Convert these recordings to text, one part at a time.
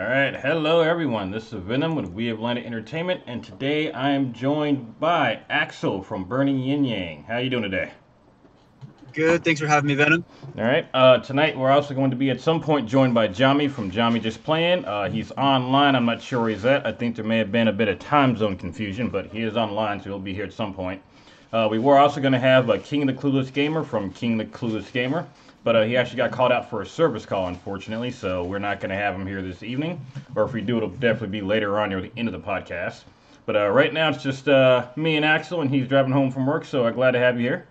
All right, hello everyone. This is Venom with We Atlanta Entertainment, and today I am joined by Axel from Burning Yin Yang. How you doing today? Good. Thanks for having me, Venom. All right. Tonight we're also going to be at some point joined by Jommi from Jommi Just Playing. He's online. I'm not sure where he's at. I think there may have been a bit of time zone confusion, but he is online, so he'll be here at some point. We were also going to have King the Clueless Gamer from King the Clueless Gamer, but he actually got called out for a service call, unfortunately, so we're not going to have him here this evening. Or if we do, it'll definitely be later on near the end of the podcast. But right now it's just me and Axel, and he's driving home from work, so glad to have you here.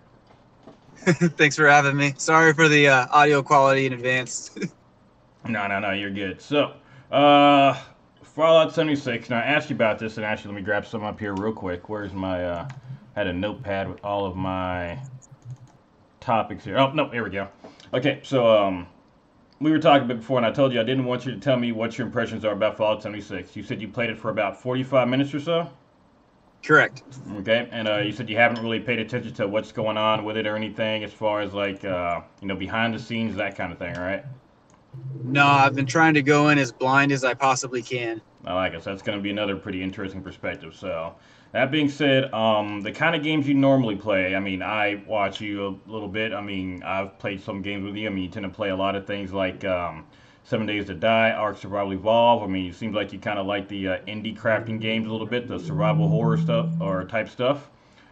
Thanks for having me. Sorry for the audio quality in advance. No, you're good. So, uh, Fallout 76. Now, I asked you about this, and actually, let me grab some up here real quick. Where's my, had a notepad with all of my topics here. Oh, no, here we go. Okay, so, we were talking a bit before, and I told you I didn't want you to tell me what your impressions are about Fallout 76. You said you played it for about 45 minutes or so? Correct. Okay, and you said you haven't really paid attention to what's going on with it or anything as far as, like, behind the scenes, that kind of thing, right? No, I've been trying to go in as blind as I possibly can. I like it. So that's going to be another pretty interesting perspective. So, that being said, the kind of games you normally play, I mean, I watch you a little bit. I mean, I've played some games with you. I mean, you tend to play a lot of things like 7 Days to Die, Ark Survival Evolve. I mean, it seems like you kind of like the indie crafting games a little bit, the survival horror stuff or type stuff.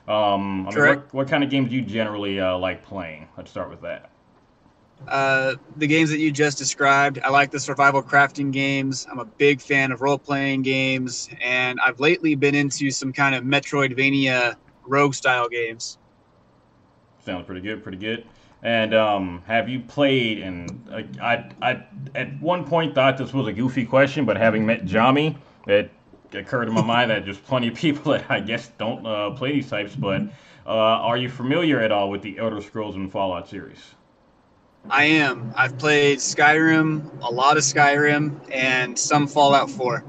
I mean, Correct. what kind of games do you generally like playing? Let's start with that. The games that you just described, I like the survival crafting games. I'm a big fan of role-playing games, and I've lately been into some kind of Metroidvania rogue-style games. Sounds pretty good, pretty good. And have you played? And I at one point thought this was a goofy question, but having met Jami, it occurred in my mind that there's plenty of people that I guess don't play these types. But are you familiar at all with the Elder Scrolls and Fallout series? I am. I've played Skyrim, a lot of Skyrim, and some Fallout 4.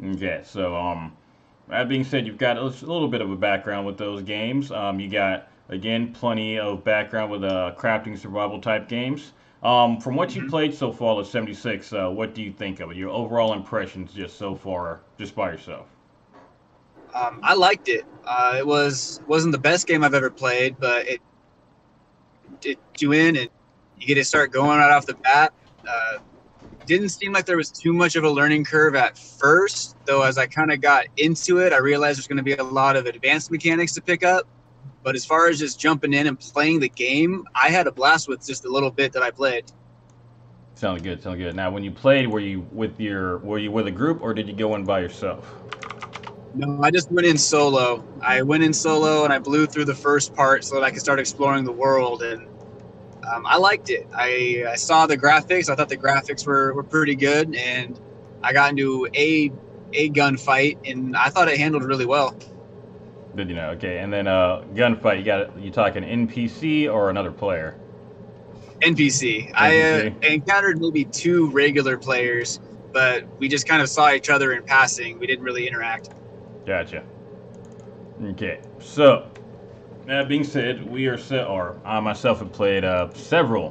Okay, so that being said, you've got a little bit of a background with those games. You got again plenty of background with crafting survival type games. From what you played so far at 76, what do you think of it? Your overall impressions just so far, just by yourself. I liked it. It wasn't the best game I've ever played, but it you in and you get to start going right off the bat. Uh, didn't seem like there was too much of a learning curve at first, though. As I kind of got into it, I realized there's going to be a lot of advanced mechanics to pick up. But as far as just jumping in and playing the game, I had a blast with just a little bit that I played. Sounds good. Sounds good. Now, when you played, were you with a group or did you go in by yourself? No, I just went in solo. I went in solo and I blew through the first part so that I could start exploring the world. And I liked it. I saw the graphics. I thought the graphics were pretty good, and I got into a gunfight, and I thought it handled really well. Good, you know. Okay, and then gunfight. You talking NPC or another player? NPC. I NPC. encountered maybe two regular players, but we just kind of saw each other in passing. We didn't really interact. Gotcha. Okay, so that being said, we are set, or I myself have played several,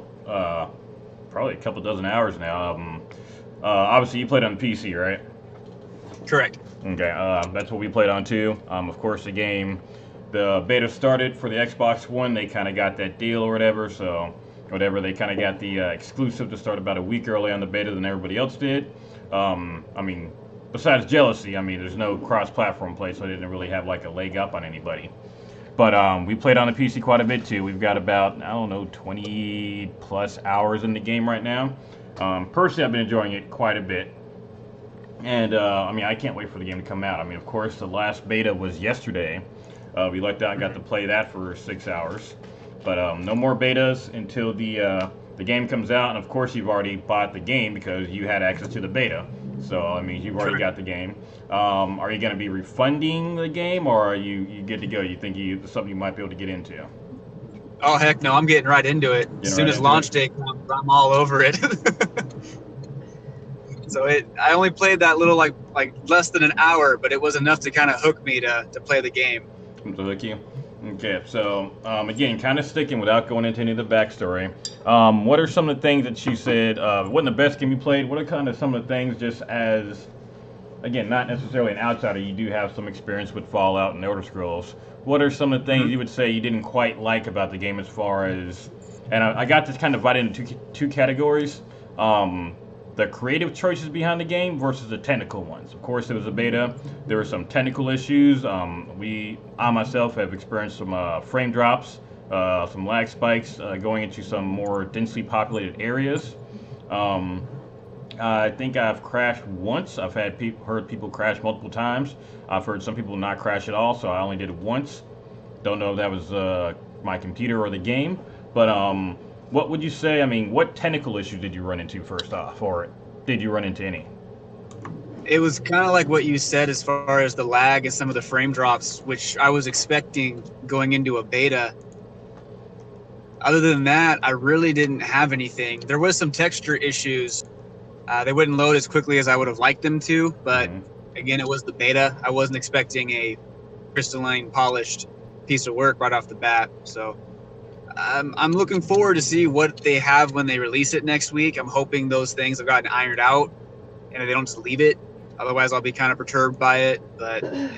probably a couple dozen hours now. Obviously, you played on PC, right? Correct. Okay, that's what we played on too. Of course, the beta started for the Xbox One. They kind of got that deal or whatever, so whatever. They kind of got the exclusive to start about a week early on the beta than everybody else did. I mean, besides jealousy, I mean, there's no cross-platform play, so I didn't really have like a leg up on anybody. But we played on the PC quite a bit too. We've got about, I don't know, 20 plus hours in the game right now. Personally, I've been enjoying it quite a bit. And I mean, I can't wait for the game to come out. I mean, of course, the last beta was yesterday. We lucked out and got to play that for 6 hours. But no more betas until the game comes out. And of course, you've already bought the game because you had access to the beta. So I mean, you've already got the game. Are you going to be refunding the game, or are you good to go? You think it's something you might be able to get into? Oh heck no! I'm getting right into it. As Getting soon right as into it. launch day comes, I'm all over it. I only played that little like less than an hour, but it was enough to kind of hook me to play the game. To hook you. Okay, so again, kind of sticking without going into any of the backstory. What are some of the things that you said wasn't the best game you played? What are kind of some of the things, just as again, not necessarily an outsider, you do have some experience with Fallout and Elder Scrolls. What are some of the things Mhm. you would say you didn't quite like about the game as far as, and I got this kind of divided into two categories. Um, the creative choices behind the game versus the technical ones. Of course, it was a beta. There were some technical issues. I myself have experienced some frame drops, some lag spikes going into some more densely populated areas. Um, I think I've crashed once. I've heard people crash multiple times. I've heard some people not crash at all, so I only did it once. Don't know if that was my computer or the game. But what would you say? I mean, what technical issues did you run into first off, or did you run into any? It was kind of like what you said as far as the lag and some of the frame drops, which I was expecting going into a beta. Other than that, I really didn't have anything. There was some texture issues. They wouldn't load as quickly as I would have liked them to, but Hmm. again, it was the beta. I wasn't expecting a crystalline, polished piece of work right off the bat. So I'm looking forward to see what they have when they release it next week. I'm hoping those things have gotten ironed out and they don't just leave it. Otherwise, I'll be kind of perturbed by it. But I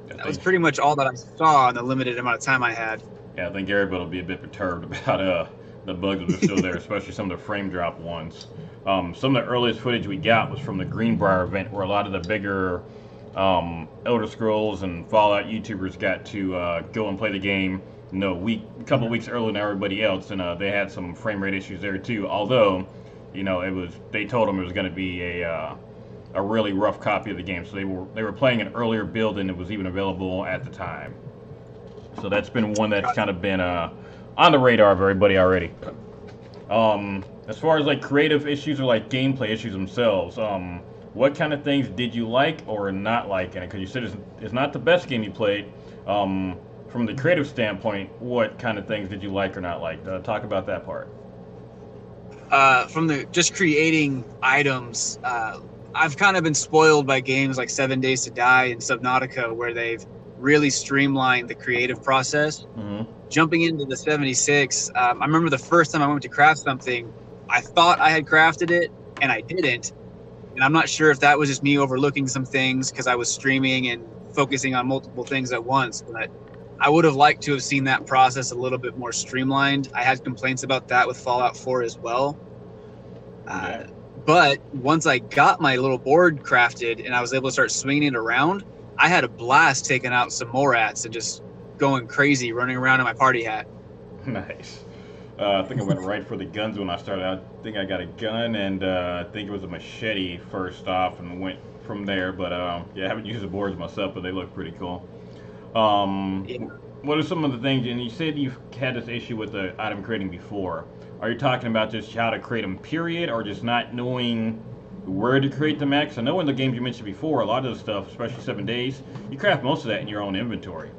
that was think pretty much all that I saw in the limited amount of time I had. Yeah, I think everybody will be a bit perturbed about the bugs that are still there, especially some of the frame drop ones. Some of the earliest footage we got was from the Greenbrier event, where a lot of the bigger Elder Scrolls and Fallout YouTubers got to go and play the game. A couple of weeks earlier than everybody else, and they had some frame rate issues there too. Although, they told them it was going to be a really rough copy of the game, so they were playing an earlier build than it was even available at the time. So that's been one that's kind of been on the radar of everybody already. As far as like creative issues or like gameplay issues themselves, what kind of things did you like or not like in it? Because you said it's not the best game you played. From the creative standpoint, what kind of things did you like or not like? Talk about that part. From the just creating items, I've kind of been spoiled by games like 7 Days to Die and Subnautica, where they've really streamlined the creative process. Hmm. Jumping into the 76, I remember the first time I went to craft something, I thought I had crafted it and I didn't. And I'm not sure if that was just me overlooking some things because I was streaming and focusing on multiple things at once, but I would have liked to have seen that process a little bit more streamlined. I had complaints about that with Fallout 4 as well. Yeah. Uh, but once I got my little board crafted and I was able to start swinging it around, I had a blast taking out some morats and just going crazy, running around in my party hat. Nice. I think I went right for the guns when I started. I think I got a gun and I think it was a machete first off, and went from there. But yeah, I haven't used the boards myself, but they look pretty cool. Yeah. What are some of the things? And you said you've had this issue with the item creating before. Are you talking about just how to create them, period, or just not knowing where to create them at? 'Cause I know in the games you mentioned before, a lot of the stuff, especially 7 days, you craft most of that in your own inventory.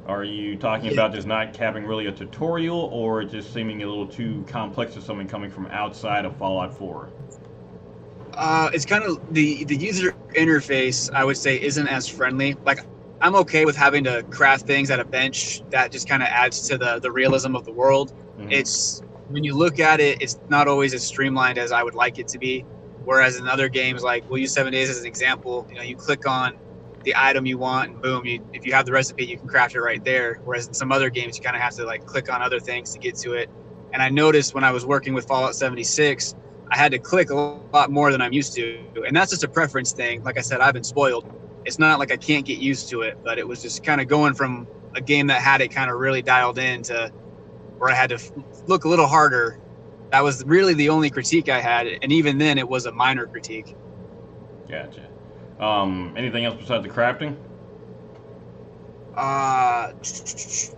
Are you talking Yeah. about just not having really a tutorial, or just seeming a little too complex to someone coming from outside of Fallout 4? It's kind of the user interface, I would say, isn't as friendly. Like, I'm okay with having to craft things at a bench. That just kind of adds to the realism of the world. Hmm. It's when you look at it, it's not always as streamlined as I would like it to be. Whereas in other games, like we'll use 7 Days as an example, you click on the item you want and boom, if you have the recipe, you can craft it right there. Whereas in some other games, you kind of have to like click on other things to get to it. And I noticed when I was working with Fallout 76, I had to click a lot more than I'm used to. And that's just a preference thing. Like I said, I've been spoiled. It's not like I can't get used to it, but it was just kind of going from a game that had it kind of really dialed in to where I had to look a little harder. That was really the only critique I had. And even then, it was a minor critique. Gotcha. Anything else besides the crafting? Uh,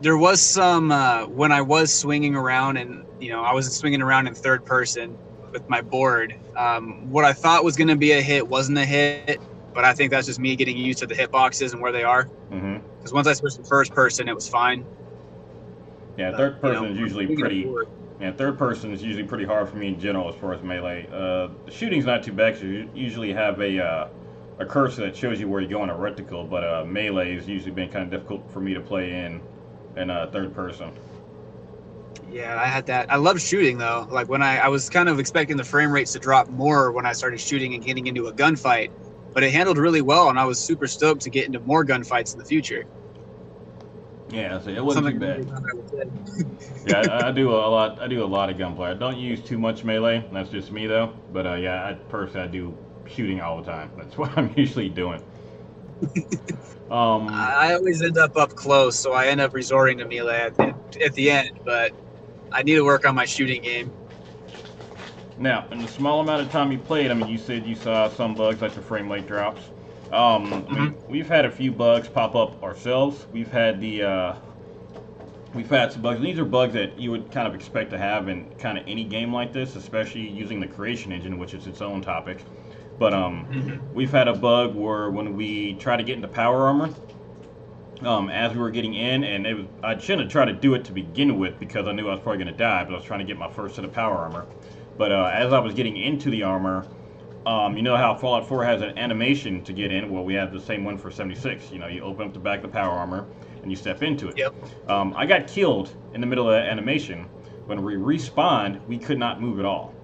there was some when I was swinging around, and I was swinging around in third person with my board. What I thought was going to be a hit wasn't a hit, but I think that's just me getting used to the hitboxes and where they are. Hmm. Because once I switched to first person, it was fine. Yeah, But third person is usually swinging a pretty. board, Yeah, third person is usually pretty hard for me in general as far as melee. The shooting's not too bad 'cause you usually have a cursor that shows you where you go on a reticle, but melee has usually been kind of difficult for me to play in third person. Yeah, I had that. I love shooting though. Like when I was kind of expecting the frame rates to drop more when I started shooting and getting into a gunfight, but it handled really well, and I was super stoked to get into more gunfights in the future. Yeah, so it wasn't Something too I bad. never thought I would say. Yeah, I do a lot. I do a lot of gunplay. I don't use too much melee. That's just me though. But yeah, I do shooting all the time. That's what I'm usually doing. I always end up close, so I end up resorting to melee at the end. But I need to work on my shooting game. Now, in the small amount of time you played, I mean, you said you saw some bugs like the frame rate drops. I mean, we've had a few bugs pop up ourselves. We've had some bugs. These are bugs that you would kind of expect to have in kind of any game like this, especially using the creation engine, which is its own topic. But we've had a bug where when we try to get into power armor, as we were getting in, and I shouldn't have tried to do it to begin with because I knew I was probably going to die, but I was trying to get my first set of power armor. But as I was getting into the armor, you know how Fallout 4 has an animation to get in? Well, we have the same one for 76. You know, you open up the back of the power armor and you step into it. Yep. I got killed in the middle of that animation. When we respawned, we could not move at all.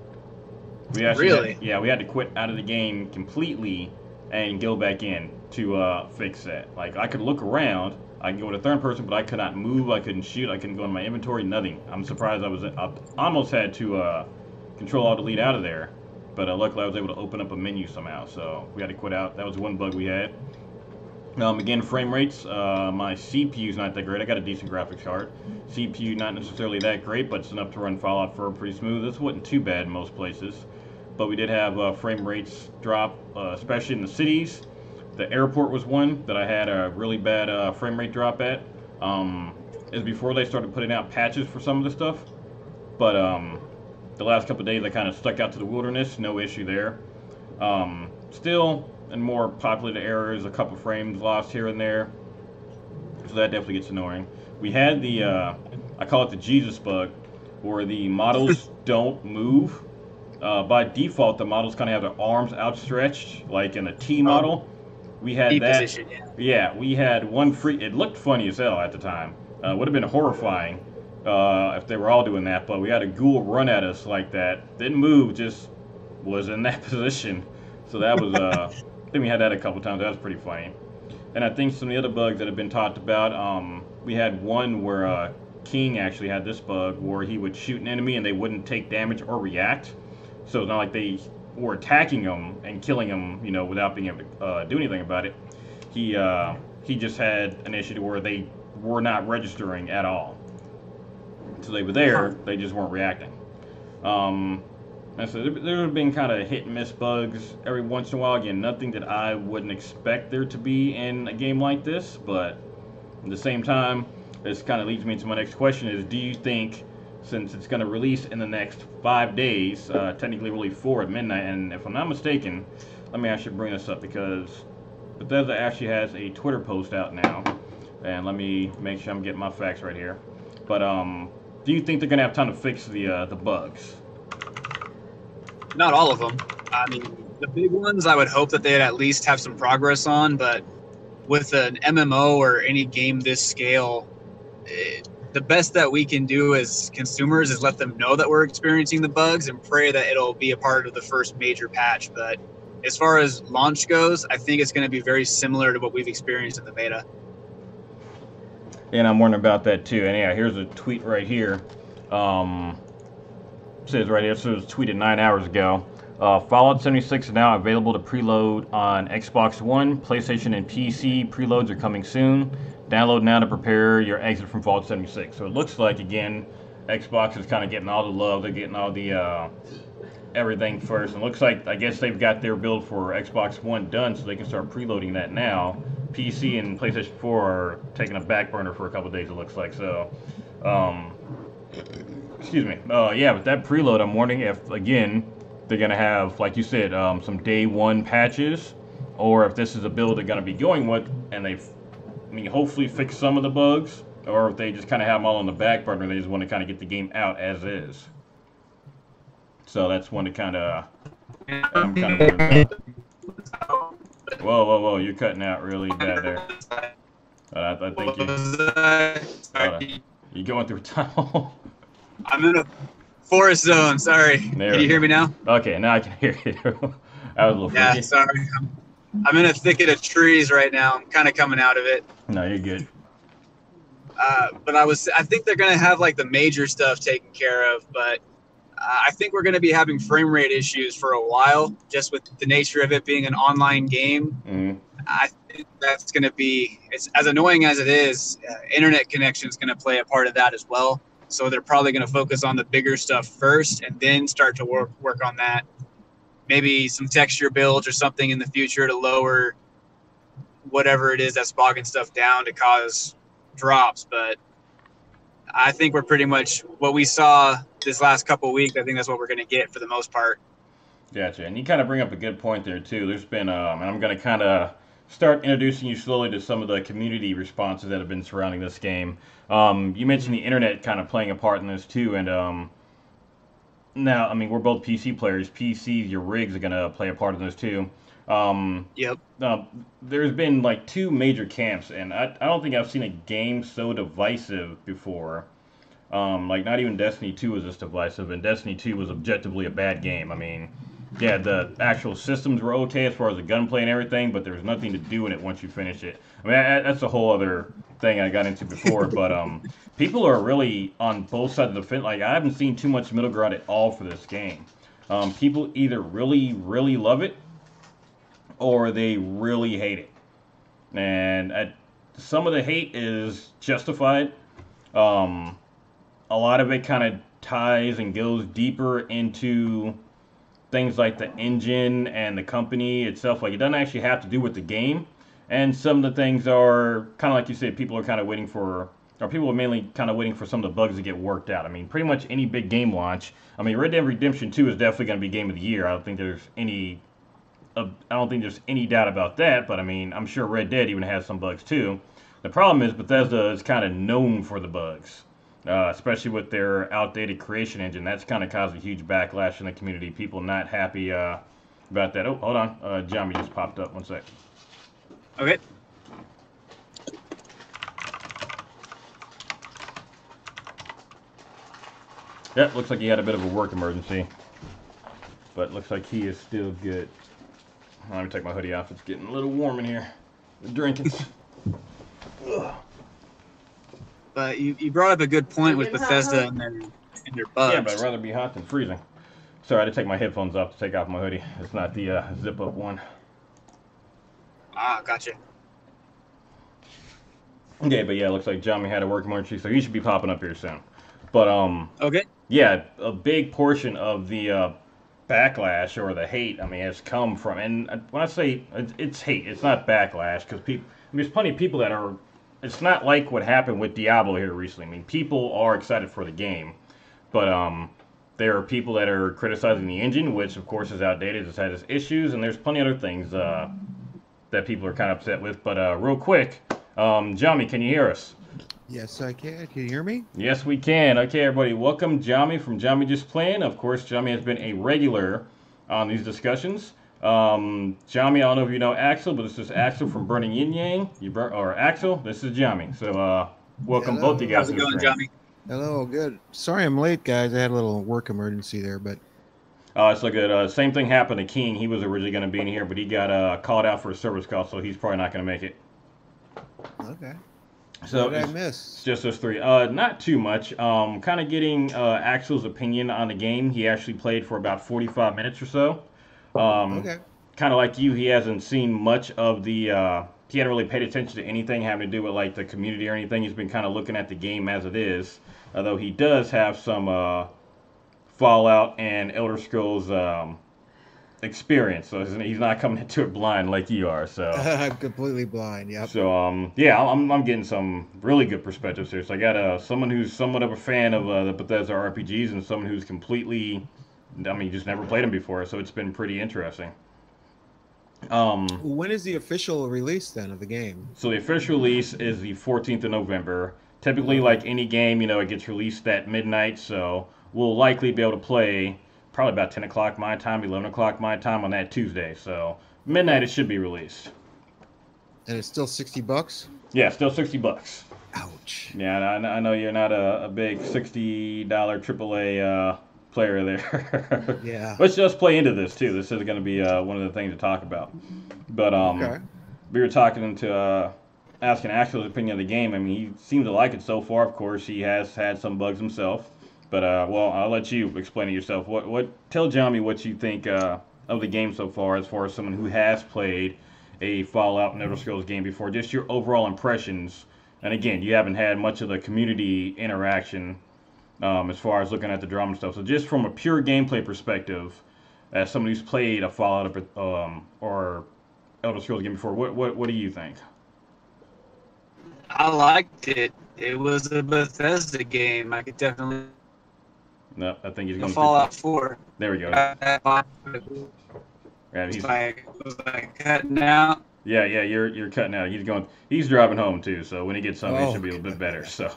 We actually we had to quit out of the game completely and go back in to fix that. Like, I could look around, I could go to third person, but I could not move, I couldn't shoot, I couldn't go in my inventory, nothing. I'm surprised I almost had to Control Alt Delete out of there, but luckily I was able to open up a menu somehow, so we had to quit out. That was one bug we had. Again, frame rates, my CPU's not that great. I got a decent graphics card. CPU not necessarily that great, but it's enough to run Fallout 4 pretty smooth. This wasn't too bad in most places, but we did have frame rates drop, especially in the cities. The airport was one that I had a really bad frame rate drop at. It was before they started putting out patches for some of the stuff, but the last couple of days I kind of stuck out to the wilderness, no issue there. Still, in more populated areas, a couple frames lost here and there, so that definitely gets annoying. We had the, I call it the Jesus bug, where the models don't move. By default, the models kind of have their arms outstretched, like in a T model. We had that. Position, yeah, we had one free. It looked funny as hell at the time. Would have been horrifying if they were all doing that, but we had a ghoul run at us like that. Didn't move, just was in that position. So that was, I think we had that a couple times. That was pretty funny. And I think some of the other bugs that have been talked about, we had one where King actually had this bug where he would shoot an enemy and they wouldn't take damage or react. So it's not like they were attacking him and killing him, you know, without being able to do anything about it. He just had an issue where they were not registering at all. So they were there, they just weren't reacting. And so there have been kind of hit and miss bugs every once in a while. Again, nothing that I wouldn't expect there to be in a game like this, but at the same time, this kind of leads me to my next question is, do you think, since it's going to release in the next 5 days, technically really 4 at midnight, and if I'm not mistaken, let me actually bring this up because Bethesda actually has a Twitter post out now, and let me make sure I'm getting my facts right here. But do you think they're going to have time to fix the bugs? Not all of them. I mean, the big ones I would hope that they'd at least have some progress on, but with an MMO or any game this scale, the best that we can do as consumers is let them know that we're experiencing the bugs and pray that it'll be a part of the first major patch. But as far as launch goes, I think it's going to be very similar to what we've experienced in the beta. And I'm wondering about that too. And yeah, here's a tweet right here. Says right here, so it was tweeted 9 hours ago. Fallout 76 is now available to preload on Xbox One, PlayStation, and PC. Preloads are coming soon. Download now to prepare your exit from Fallout 76. So it looks like, again, Xbox is kind of getting all the love. They're getting all the everything first. And it looks like, I guess they've got their build for Xbox One done, so they can start preloading that now. PC and PlayStation 4 are taking a back burner for a couple days, it looks like. So, excuse me. Yeah, with that preload, I'm wondering if, again, they're going to have, like you said, some day one patches, or if this is a build they're going to be going with, and they've, I mean, hopefully fix some of the bugs, or if they just kind of have them all on the back burner, they just want to kind of get the game out as is. So that's one to kind of, I'm kind of Whoa, whoa, whoa! You're cutting out really bad there. I think you. Sorry. You going through a tunnel? I'm in a forest zone. Sorry. There Can we you hear go. me now? Okay, now I can hear you. That was a little Yeah, freaky. sorry. I'm in a thicket of trees right now. I'm kind of coming out of it. No, you're good. But I think they're going to have like the major stuff taken care of, but I think we're going to be having frame rate issues for a while, just with the nature of it being an online game. Mm-hmm. I think that's going to be, it's as annoying as it is, internet connection is going to play a part of that as well. So they're probably going to focus on the bigger stuff first and then start to work on that. Maybe some texture builds or something in the future to lower whatever it is that's bogging stuff down to cause drops. But I think we're pretty much what we saw this last couple of weeks. I think that's what we're going to get for the most part. Gotcha. And you kind of bring up a good point there too. There's been, and I'm going to kind of start introducing you slowly to some of the community responses that have been surrounding this game. You mentioned the internet kind of playing a part in this too, and now, I mean, we're both PC players. PCs, your rigs are going to play a part in this too. Yep. There's been like two major camps, and I don't think I've seen a game so divisive before. Like, not even Destiny 2 was this divisive, and Destiny 2 was objectively a bad game. I mean, yeah, the actual systems were okay as far as the gunplay and everything, but there was nothing to do in it once you finish it. I mean, that's a whole other thing I got into before, but people are really on both sides of the fence. Like, I haven't seen too much middle ground at all for this game. People either really, really love it, or they really hate it. And some of the hate is justified. A lot of it kind of ties and goes deeper into things like the engine and the company itself. Like, it doesn't actually have to do with the game. And some of the things are kind of like you said, people are kind of waiting for, or people are mainly kind of waiting for some of the bugs to get worked out. I mean, pretty much any big game launch. I mean, Red Dead Redemption 2 is definitely going to be Game of the Year. I don't think there's any doubt about that. But I mean, I'm sure Red Dead even has some bugs too. The problem is Bethesda is kind of known for the bugs. Especially with their outdated creation engine. That's kind of caused a huge backlash in the community. People not happy about that. Oh, hold on. Jommi just popped up. One sec. Okay. Yep, looks like he had a bit of a work emergency. But looks like he is still good. Let me take my hoodie off. It's getting a little warm in here. We're drinking. But you brought up a good point with Bethesda and their bugs. Yeah, but I'd rather be hot than freezing. Sorry, I had to take my headphones off to take off my hoodie. It's not the zip-up one. Ah, gotcha. Okay, but yeah, it looks like Jommi had a work emergency, so he should be popping up here soon. But okay. Yeah, a big portion of the backlash or the hate, I mean, has come from, and when I say it's hate, it's not backlash, because people, I mean, there's plenty of people that are. It's not like what happened with Diablo here recently. I mean, people are excited for the game, but there are people that are criticizing the engine, which of course is outdated, it's had its issues, and there's plenty of other things that people are kind of upset with. But real quick, Jommi, can you hear us? Yes, I can. Can you hear me? Yes, we can. Okay, everybody, welcome Jommi from Jommi Just Playing. Of course, Jommi has been a regular on these discussions. Jommi, I don't know if you know Axel, but this is Axel from Burning Yin Yang. Or Axel, this is Jommi. So, welcome Hello. both you guys. How's it going, Jommi? Hello, good. Sorry I'm late, guys. I had a little work emergency there, but... It's so good. Same thing happened to King. He was originally going to be in here, but he got called out for a service call, so he's probably not going to make it. Okay. So what did I it's miss? just those three. Not too much. Kind of getting Axel's opinion on the game. He actually played for about 45 minutes or so. Okay. Kind of like you, he hasn't seen much of the. He hadn't really paid attention to anything having to do with like the community or anything. He's been kind of looking at the game as it is. Although he does have some Fallout and Elder Scrolls experience, so he's not coming into it blind like you are. So I'm completely blind. Yep. so yeah, I'm getting some really good perspectives here. So I got someone who's somewhat of a fan of the Bethesda RPGs and someone who's completely, I mean, just never played them before. So it's been pretty interesting. When is the official release then of the game? So the official release is the 14th of November. Typically, like any game, it gets released at midnight. So we'll likely be able to play probably about 10 o'clock my time, 11 o'clock my time on that Tuesday. So midnight it should be released. And it's still $60? Yeah, still $60. Ouch. Yeah, I know you're not a big $60 AAA player there. Yeah. Let's just play into this too. This is going to be one of the things to talk about. But Okay. we were talking to asking Axel's opinion of the game. I mean, he seems to like it so far. Of course, he has had some bugs himself. But well, I'll let you explain it yourself. Tell Jommi what you think of the game so far, as someone who has played a Fallout and Elder Scrolls game before. Just your overall impressions. And again, you haven't had much of the community interaction as far as looking at the drama and stuff. So just from a pure gameplay perspective, as someone who's played a Fallout or Elder Scrolls game before, what do you think? I liked it. It was a Bethesda game. I could definitely. No, I think he's going to Fallout 4. There we go. Yeah, was like cutting out. Yeah, you're cutting out. He's driving home too, so when he gets home, he should be a little bit better. So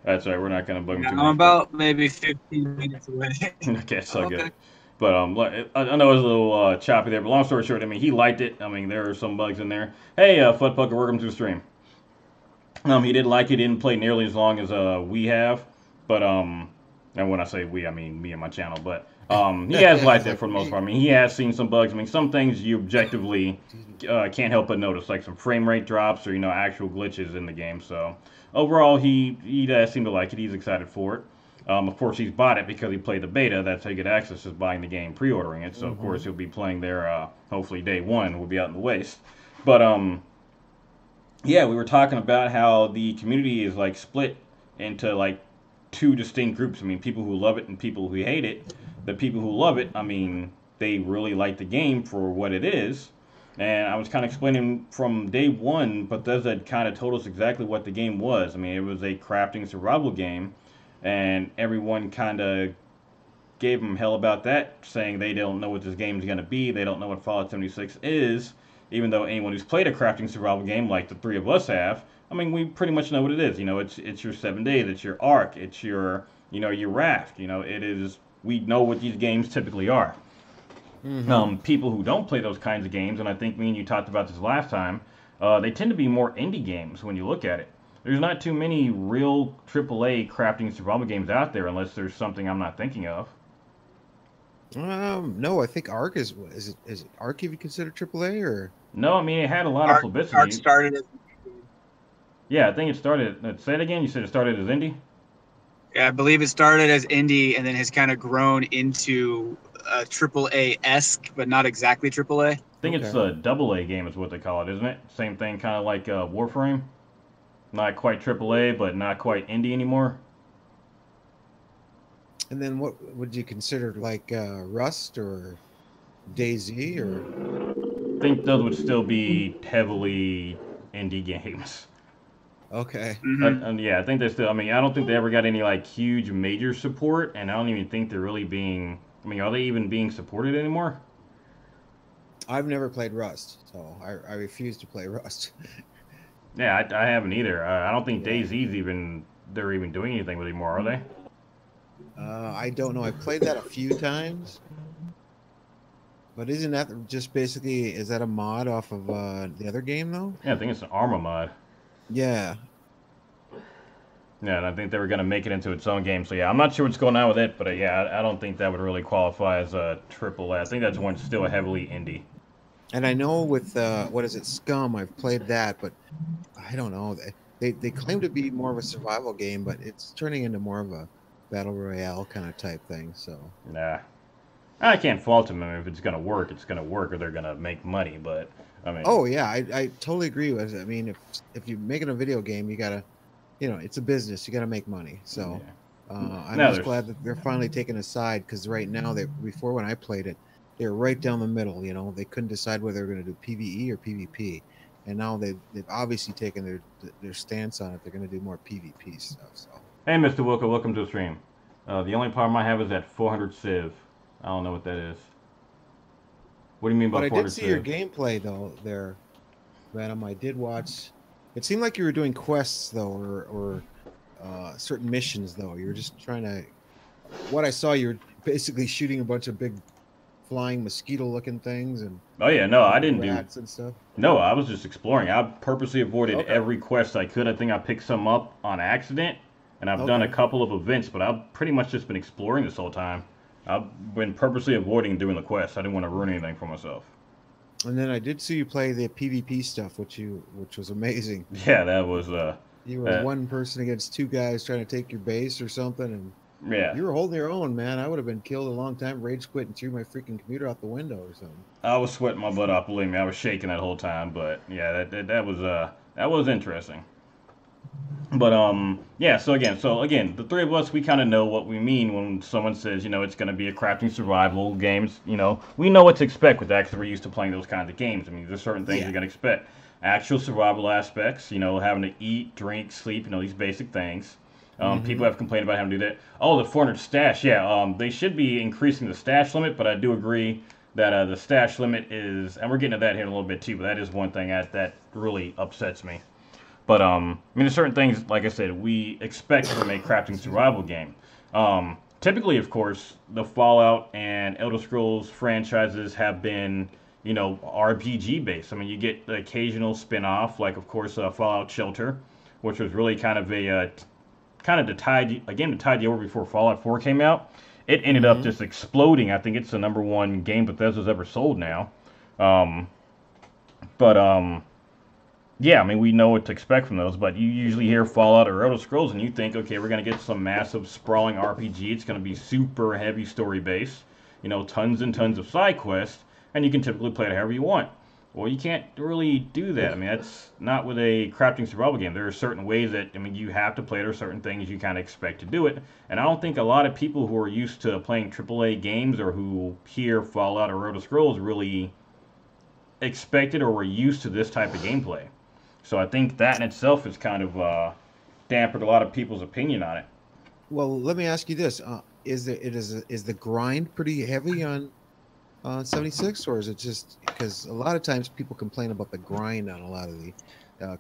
that's all right. We're not going to bug him too much. I'm about maybe 15 minutes away. Okay, it's all good. But I know it was a little choppy there, but long story short, I mean, he liked it. I mean, there are some bugs in there. Hey, Futpucker, welcome to the stream. He did like it. Didn't play nearly as long as we have, but and when I say we, I mean me and my channel. But he has liked it for the most part. I mean, he has seen some bugs. I mean, some things you objectively can't help but notice, like some frame rate drops or actual glitches in the game. So overall, he does seem to like it. He's excited for it. Of course, he's bought it because he played the beta. That's how you get access, is buying the game, pre-ordering it. So of course he'll be playing there. Hopefully day one will be out in the waste. But yeah, we were talking about how the community is like split into like two distinct groups. I mean, people who love it and people who hate it. The people who love it, I mean, they really like the game for what it is. And I was kind of explaining from day one, Bethesda kind of told us exactly what the game was. I mean, it was a crafting survival game, and everyone kind of gave them hell about that, saying they don't know what this game is going to be. They don't know what Fallout 76 is, even though anyone who's played a crafting survival game like the three of us have, I mean, we pretty much know what it is. It's your 7 days, it's your Ark, it's your, your raft. It is. We know what these games typically are. People who don't play those kinds of games, and I think me and you talked about this last time, they tend to be more indie games when you look at it. There's not too many real AAA crafting survival games out there, unless there's something I'm not thinking of. No, I think Ark is it Ark even considered AAA or? No, I mean it had a lot of publicity. Ark started as. Yeah, I think it started. Say it again. You said it started as indie. Yeah, I believe it started as indie and then has kind of grown into AAA-esque, but not exactly AAA. I think it's a AA game is what they call it, isn't it? Same thing, kind of like Warframe. Not quite AAA, but not quite indie anymore. And then what would you consider like Rust or DayZ or? I think those would still be heavily indie games. Okay. And yeah, I think they still. I mean, I don't think they ever got any like huge major support, and I don't even think they're really being. I mean, are they even being supported anymore? I've never played Rust, so I refuse to play Rust. Yeah, I haven't either. I don't think DayZ's even. They're even doing anything with it anymore, are they? I don't know. I've played that a few times, but isn't that just basically? Is that a mod off of the other game though? Yeah, I think it's an Arma mod. Yeah. Yeah, and I think they were going to make it into its own game. So yeah, I'm not sure what's going on with it, but yeah, I don't think that would really qualify as a AAA. I think that's one still heavily indie. And I know with what is it, Scum? I've played that, but I don't know. They claim to be more of a survival game, but it's turning into more of a battle royale kind of type thing. So nah, I can't fault them. I mean, if it's going to work, it's going to work, or they're going to make money. But I mean, oh yeah, I totally agree with it. I mean, if you're making a video game, you gotta, it's a business. You gotta make money. So I'm just glad that they're finally taking a side, because right now, before when I played it, they were right down the middle. They couldn't decide whether they were going to do PvE or PvP, and now they've obviously taken their stance on it. They're going to do more PvP stuff. So hey, Mr. Wilco, welcome to the stream. The only problem I have is that 400 Civ. I don't know what that is. What do you mean by 400 Civ? But I did see your gameplay though there, Madam. I did watch. It seemed like you were doing quests though, or certain missions though. You were just trying to. What I saw, you were basically shooting a bunch of big flying mosquito-looking things and oh yeah, no, I didn't do rats and stuff? no, I was just exploring. I purposely avoided every quest I could. I think I picked some up on accident, and I've done a couple of events, but I've pretty much just been exploring this whole time. I've been purposely avoiding doing the quest. I didn't want to ruin anything for myself. And then I did see you play the PvP stuff, which was amazing. Yeah, that was you were one person against two guys trying to take your base or something, and yeah, you were holding your own, man. I would have been killed a long time, rage quit, and threw my freaking computer out the window or something. I was sweating my butt off, believe me. I was shaking that whole time, but yeah, that was interesting. But yeah. So again, the three of us, we kind of know what we mean when someone says, it's going to be a crafting survival games. We know what to expect with that because we're used to playing those kinds of games. I mean, there's certain things you're going to expect. Actual survival aspects, having to eat, drink, sleep, these basic things. People have complained about having to do that. Oh, the 400 stash. Yeah, they should be increasing the stash limit, but I do agree that the stash limit is, and we're getting to that here in a little bit too, but that is one thing that really upsets me. But, I mean, there's certain things, like I said, we expect from a crafting survival game. Typically, of course, the Fallout and Elder Scrolls franchises have been, RPG based. I mean, you get the occasional spin-off, like, of course, Fallout Shelter, which was really kind of a to tide you over before Fallout 4 came out. It ended up just exploding. I think it's the #1 game Bethesda's ever sold now. Yeah, I mean, we know what to expect from those, but you usually hear Fallout or Elder Scrolls and you think, okay, we're going to get some massive sprawling RPG. It's going to be super heavy story based, tons and tons of side quests, and you can typically play it however you want. Well, you can't really do that. I mean, that's not with a crafting survival game. There are certain ways that, I mean, you have to play it, or certain things you kind of expect to do it. And I don't think a lot of people who are used to playing AAA games or who hear Fallout or Elder Scrolls really expected or were used to this type of gameplay. So I think that in itself has kind of dampened a lot of people's opinion on it. Well, let me ask you this: is the grind pretty heavy on 76, or is it just because a lot of times people complain about the grind on a lot of the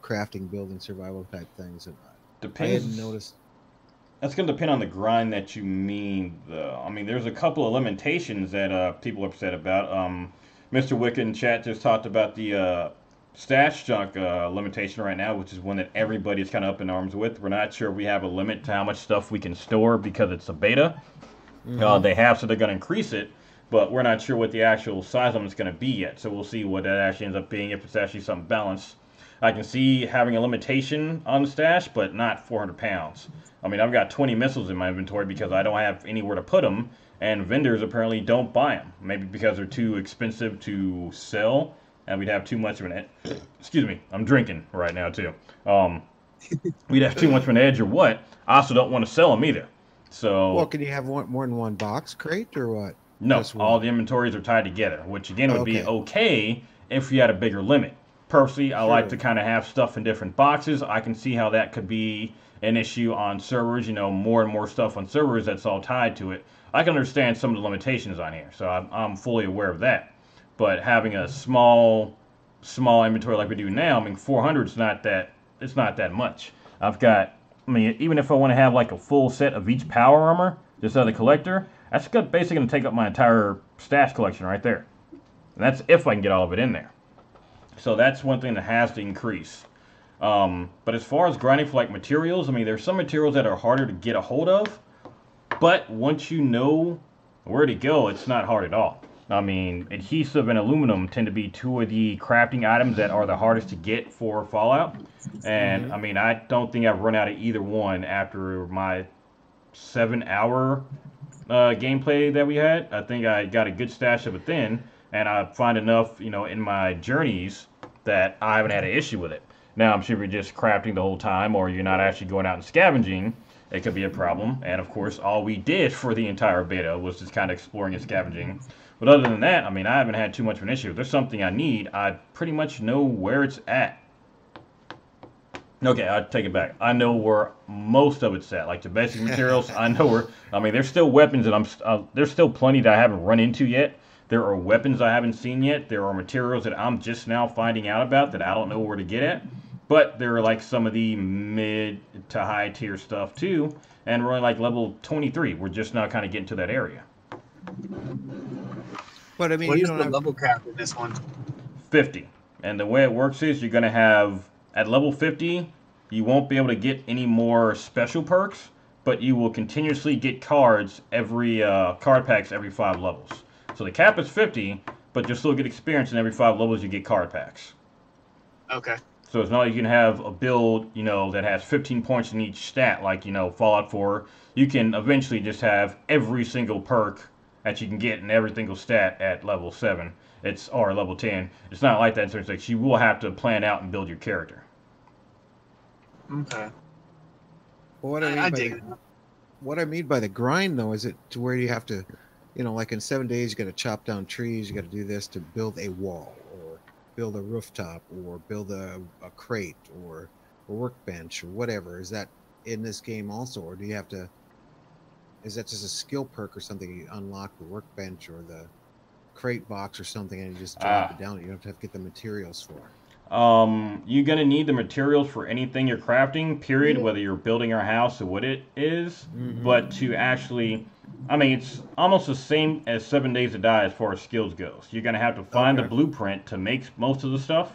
crafting, building, survival type things? And depends. I hadn't noticed. That's going to depend on the grind that you mean, though. I mean, there's a couple of limitations that people are upset about. Mr. Wicked in chat just talked about the stash junk limitation right now, which is one that everybody's kind of up in arms with. We're not sure if we have a limit to how much stuff we can store because it's a beta. They have, so they're going to increase it, but we're not sure what the actual size of it's going to be yet. So we'll see what that actually ends up being, if it's actually something balanced. I can see having a limitation on the stash, but not 400 pounds. I mean, I've got 20 missiles in my inventory because I don't have anywhere to put them, and vendors apparently don't buy them. Maybe because they're too expensive to sell, and we'd have too much of an edge. Excuse me, I'm drinking right now too. We'd have too much of an edge or what. I also don't want to sell them either. So, well, can you have more than one box crate or what? No, all the inventories are tied together, which again would be okay if you had a bigger limit. Personally, I like to kind of have stuff in different boxes. I can see how that could be an issue on servers, more and more stuff on servers that's all tied to it. I can understand some of the limitations on here, so I'm fully aware of that. But having a small inventory like we do now, I mean, 400 is not that much. I've got, I mean, even if I want to have like a full set of each power armor, just as a collector, that's basically going to take up my entire stash collection right there. And that's if I can get all of it in there. So that's one thing that has to increase. But as far as grinding for like materials, I mean, there's some materials that are harder to get a hold of, but once you know where to go, it's not hard at all. I mean, adhesive and aluminum tend to be two of the crafting items that are the hardest to get for Fallout. And I mean, I don't think I've run out of either one after my 7-hour gameplay that we had. I think I got a good stash of it then, and I find enough, in my journeys that I haven't had an issue with it. Now, I'm sure if you're just crafting the whole time, or you're not actually going out and scavenging, it could be a problem. And of course, all we did for the entire beta was just kind of exploring and scavenging. But other than that, I mean, I haven't had too much of an issue. If there's something I need, I pretty much know where it's at. Okay, I take it back. I know where most of it's at. Like the basic materials, I know where. I mean, there's still weapons that there's still plenty that I haven't run into yet. There are weapons I haven't seen yet. There are materials that I'm just now finding out about that I don't know where to get at. But there are like some of the mid to high tier stuff too. And we're only like level 23. We're just now kind of getting to that area. But I mean, what you is don't the have level cap in this one? 50. And the way it works is you're going to have, at level 50, you won't be able to get any more special perks, but you will continuously get cards card packs every 5 levels. So the cap is 50, but you'll still get experience, and every 5 levels you get card packs. Okay. So it's not like you can have a build, that has 15 points in each stat, like, Fallout 4. You can eventually just have every single perk that you can get in every single stat at level 7. Or level 10. It's not like that. So it's like you will have to plan out and build your character. Okay. Well, what I mean by the grind, though, is it to where you have to, like in 7 days, you got to chop down trees, you got to do this to build a wall, or build a rooftop, or build a crate, or a workbench, or whatever. Is that in this game also, or do you have to? Is that just a skill perk or something? You unlock the workbench or the crate box or something, and you just drop it down. You don't have to get the materials for it. You're gonna need the materials for anything you're crafting, period, whether you're building a house or what it is. But to actually, it's almost the same as 7 Days to Die as far as skills goes. You're gonna have to find the blueprint to make most of the stuff,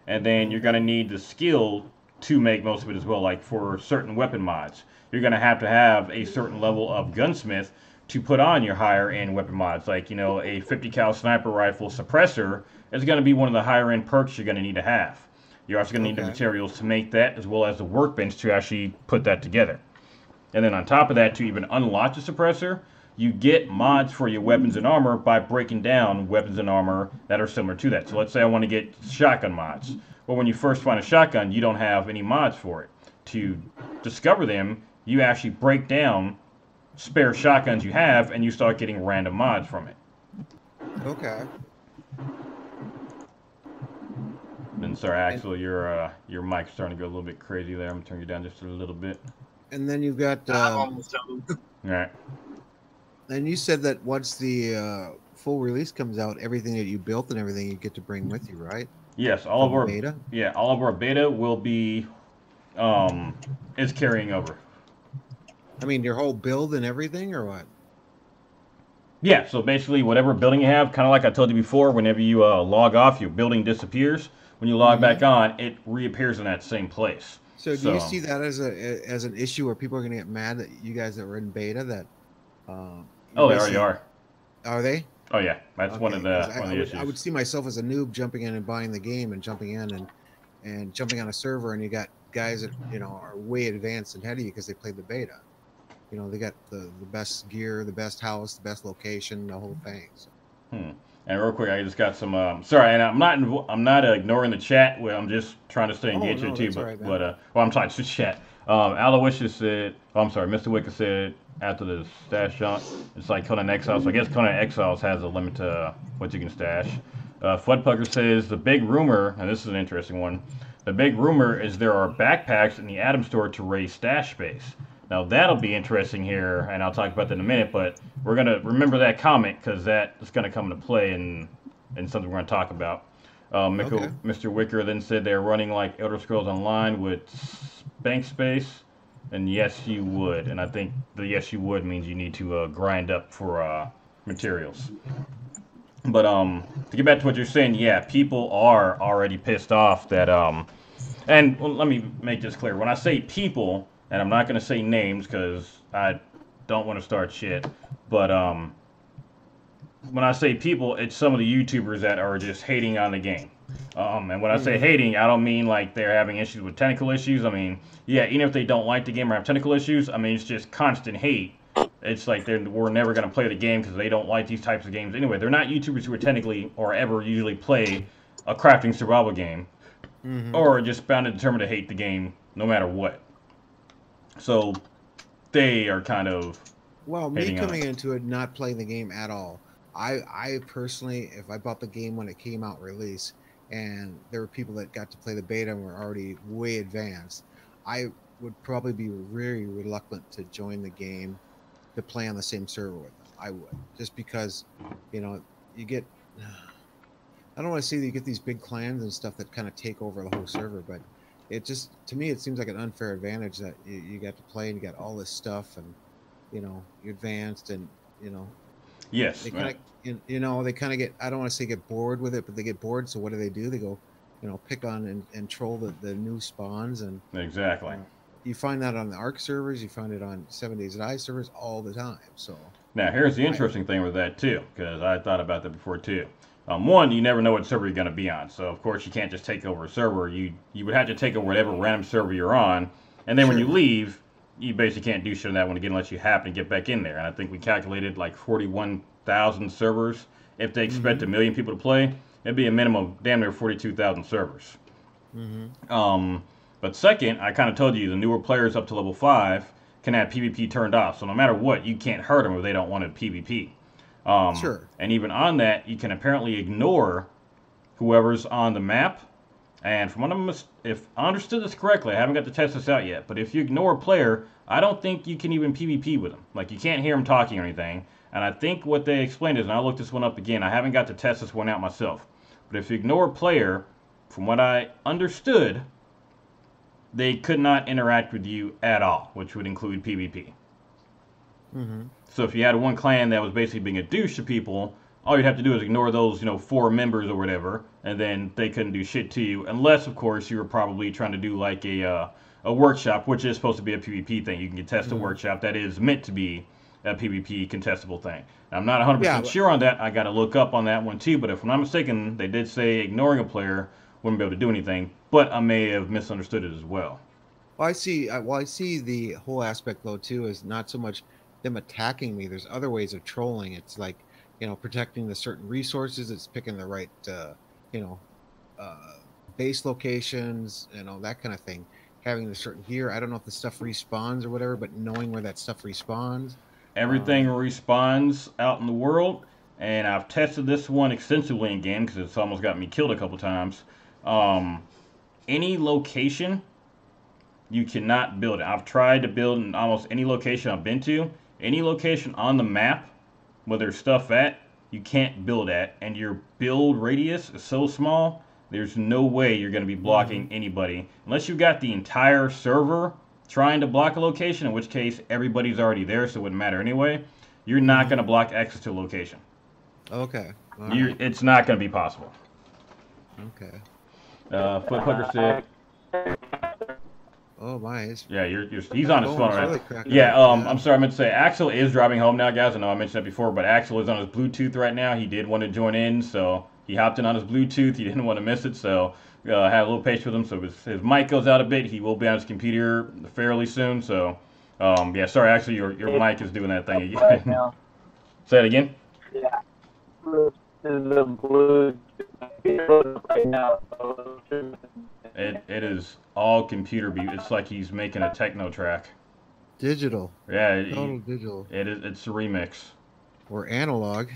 and then you're gonna need the skill to make most of it as well. Like for certain weapon mods, you're gonna have to have a certain level of gunsmith to put on your higher end weapon mods. Like, a 50 cal sniper rifle suppressor is going to be one of the higher end perks you're going to need to have. You're also going to need the materials to make that, as well as the workbench to actually put that together. And then on top of that, to even unlock the suppressor, you get mods for your weapons and armor by breaking down weapons and armor that are similar to that. So let's say I want to get shotgun mods. Well, when you first find a shotgun, you don't have any mods for it. To discover them, you actually break down spare shotguns you have, and you start getting random mods from it. Okay. Then, sorry, Axel, your mic's starting to go a little bit crazy there. I'm gonna turn you down just a little bit. And then you've got. Almost done. All right. And you said that once the full release comes out, everything that you built and everything you get to bring with you, right? Yes, all of our beta. Yeah, all of our beta will be is carrying over. I mean, your whole build and everything, or what? Yeah, so basically, whatever building you have, kind of like I told you before, whenever you log off, your building disappears. When you log back on, it reappears in that same place. So do you see that as an issue where people are going to get mad that you guys that were in beta that? They already are. Are they? Oh yeah, that's one of the issues. I would see myself as a noob jumping in and buying the game and jumping in and jumping on a server, and you got guys that are way advanced and ahead of you because they played the beta. They got the best gear, the best house, the best location, the whole thing. So. And real quick, I just got some. Sorry, and I'm not ignoring the chat. Well, I'm just trying to stay engaged here too. I'm talking to chat. Aloysius said. Oh, I'm sorry, Mr. Wicker said after the stash jump, it's like Conan Exiles. So I guess Conan Exiles has a limit to what you can stash. Floodpugger says the big rumor, and this is an interesting one. The big rumor is there are backpacks in the Atom Store to raise stash space. Now that'll be interesting here, and I'll talk about that in a minute, but we're going to remember that comment because that is going to come into play in something we're going to talk about. Mr. Wicker then said they're running like Elder Scrolls Online with bank space, and yes, you would. And I think the yes, you would means you need to grind up for materials. But to get back to what you're saying, yeah, people are already pissed off that, and let me make this clear. When I say people, and I'm not going to say names because I don't want to start shit. But when I say people, it's some of the YouTubers that are just hating on the game. And when I say hating, I don't mean like they're having issues with technical issues. I mean, yeah, even if they don't like the game or have technical issues, I mean, it's just constant hate. It's like we're never going to play the game because they don't like these types of games. Anyway, they're not YouTubers who are technically or ever usually play a crafting survival game. Or are just bound and determined to hate the game no matter what. So they are kind of me coming into it not playing the game at all. I personally, if I bought the game when it came out release and there were people that got to play the beta and were already way advanced, I would probably be very reluctant to join the game to play on the same server with them. I would, just because you get, I don't want to say that you get these big clans and stuff that kind of take over the whole server, but it just, to me, it seems like an unfair advantage that you got to play and you got all this stuff and, you advanced and, Yes. They kind of, you know, they kind of get, I don't want to say get bored with it, but they get bored. So what do? They go, you know, pick on and troll the new spawns. And exactly. You find that on the ARC servers. You find it on 7 Days to Die servers all the time. So now here's the interesting thing with that too, because I thought about that before too. One, you never know what server you're going to be on, so of course you can't just take over a server. You would have to take over whatever random server you're on, and then when you leave, you basically can't do shit on that one again unless you happen to get back in there. And I think we calculated like 41,000 servers. If they expect 1 million people to play, it'd be a minimum of damn near 42,000 servers. But second, I kind of told you the newer players up to level 5 can have PvP turned off. So no matter what, you can't hurt them if they don't want to PvP. And even on that, you can apparently ignore whoever's on the map. And from what if I understood this correctly, I haven't got to test this out yet, but if you ignore a player, I don't think you can even PvP with them. Like, you can't hear them talking or anything. And I think what they explained is, and I'll look this one up again, I haven't got to test this one out myself, but if you ignore a player, from what I understood, they could not interact with you at all, which would include PvP. So if you had one clan that was basically being a douche to people, all you'd have to do is ignore those, 4 members or whatever, and then they couldn't do shit to you, unless, of course, you were probably trying to do like a workshop, which is supposed to be a PvP thing. You can contest a workshop that is meant to be a PvP contestable thing. Now, I'm not 100% sure on that. I got to look up on that one too, but if I'm not mistaken, they did say ignoring a player wouldn't be able to do anything, but I may have misunderstood it as well. Well, I see the whole aspect though too is not so much them attacking me. There's other ways of trolling. It's like, protecting the certain resources. It's picking the right, base locations, that kind of thing. Having the certain gear. I don't know if the stuff respawns or whatever, but knowing where that stuff respawns. Everything respawns out in the world, and I've tested this one extensively in game because it's almost got me killed a couple times. Any location, you cannot build it. I've tried to build in almost any location I've been to. Any location on the map where there's stuff at, you can't build at, and your build radius is so small, there's no way you're going to be blocking anybody. Unless you've got the entire server trying to block a location, in which case everybody's already there, so it wouldn't matter anyway. You're not going to block access to a location. Okay. It's not going to be possible. Okay. Footpucker said... Oh my! Yeah, he's on his phone right now. Yeah, I'm sorry, I meant to say Axel is driving home now, guys. I know I mentioned that before, but Axel is on his Bluetooth right now. He did want to join in, so he hopped in on his Bluetooth. He didn't want to miss it, so have a little patience with him. So if his mic goes out a bit, he will be on his computer fairly soon. So, yeah, sorry, Axel, your mic is doing that thing again. Right now. Say it again. Yeah, the Bluetooth right now. It is all computer beat. It's like he's making a techno track. Digital. Yeah. Total digital. It's a remix. Or analog.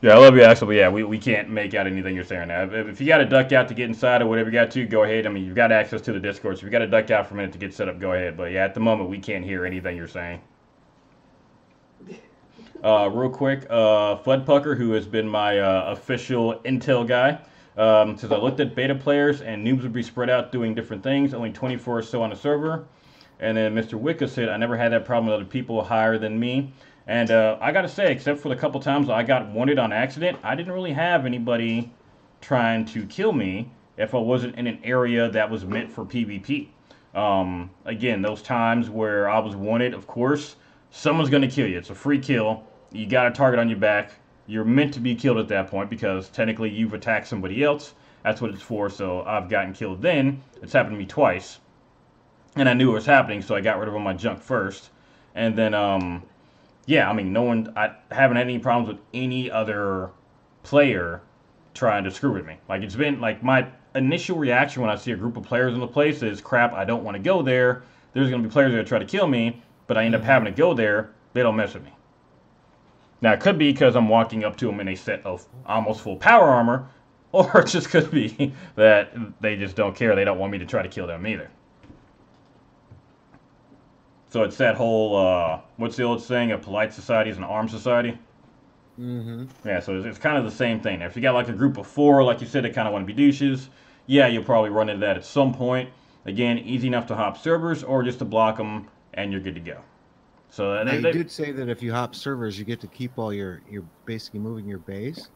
Yeah, I love you, Axel, but yeah, we can't make out anything you're saying now. If you got to duck out to get inside or whatever you got to, go ahead. I mean, you've got access to the Discord, so if you got to duck out for a minute to get set up, go ahead. But yeah, at the moment, we can't hear anything you're saying. Real quick, Floodpucker, who has been my official intel guy, says, I looked at beta players and noobs would be spread out doing different things, only 24 or so on a server. And then Mr. Wicca said, I never had that problem with other people higher than me. And I got to say, except for the couple times I got wanted on accident, I didn't really have anybody trying to kill me if I wasn't in an area that was meant for PvP. Again, those times where I was wanted, of course, someone's going to kill you. It's a free kill. You got a target on your back. You're meant to be killed at that point because technically you've attacked somebody else. That's what it's for. So I've gotten killed then. It's happened to me twice. And I knew it was happening, so I got rid of all my junk first. And then, yeah, I mean, I haven't had any problems with any other player trying to screw with me. Like, it's been, like, my initial reaction when I see a group of players in the place is, crap, I don't want to go there. There's going to be players that try to kill me, but I end up having to go there. They don't mess with me. Now, it could be because I'm walking up to them in a set of almost full power armor, or it just could be that they just don't care. They don't want me to try to kill them either. So it's that whole, what's the old saying, a polite society is an armed society? Mm-hmm. Yeah, so it's kind of the same thing. If you got like a group of 4, like you said, that kind of want to be douches, yeah, you'll probably run into that at some point. Again, easy enough to hop servers or just to block them, and you're good to go. So now, you did say that if you hop servers, you get to keep all your basically moving your base.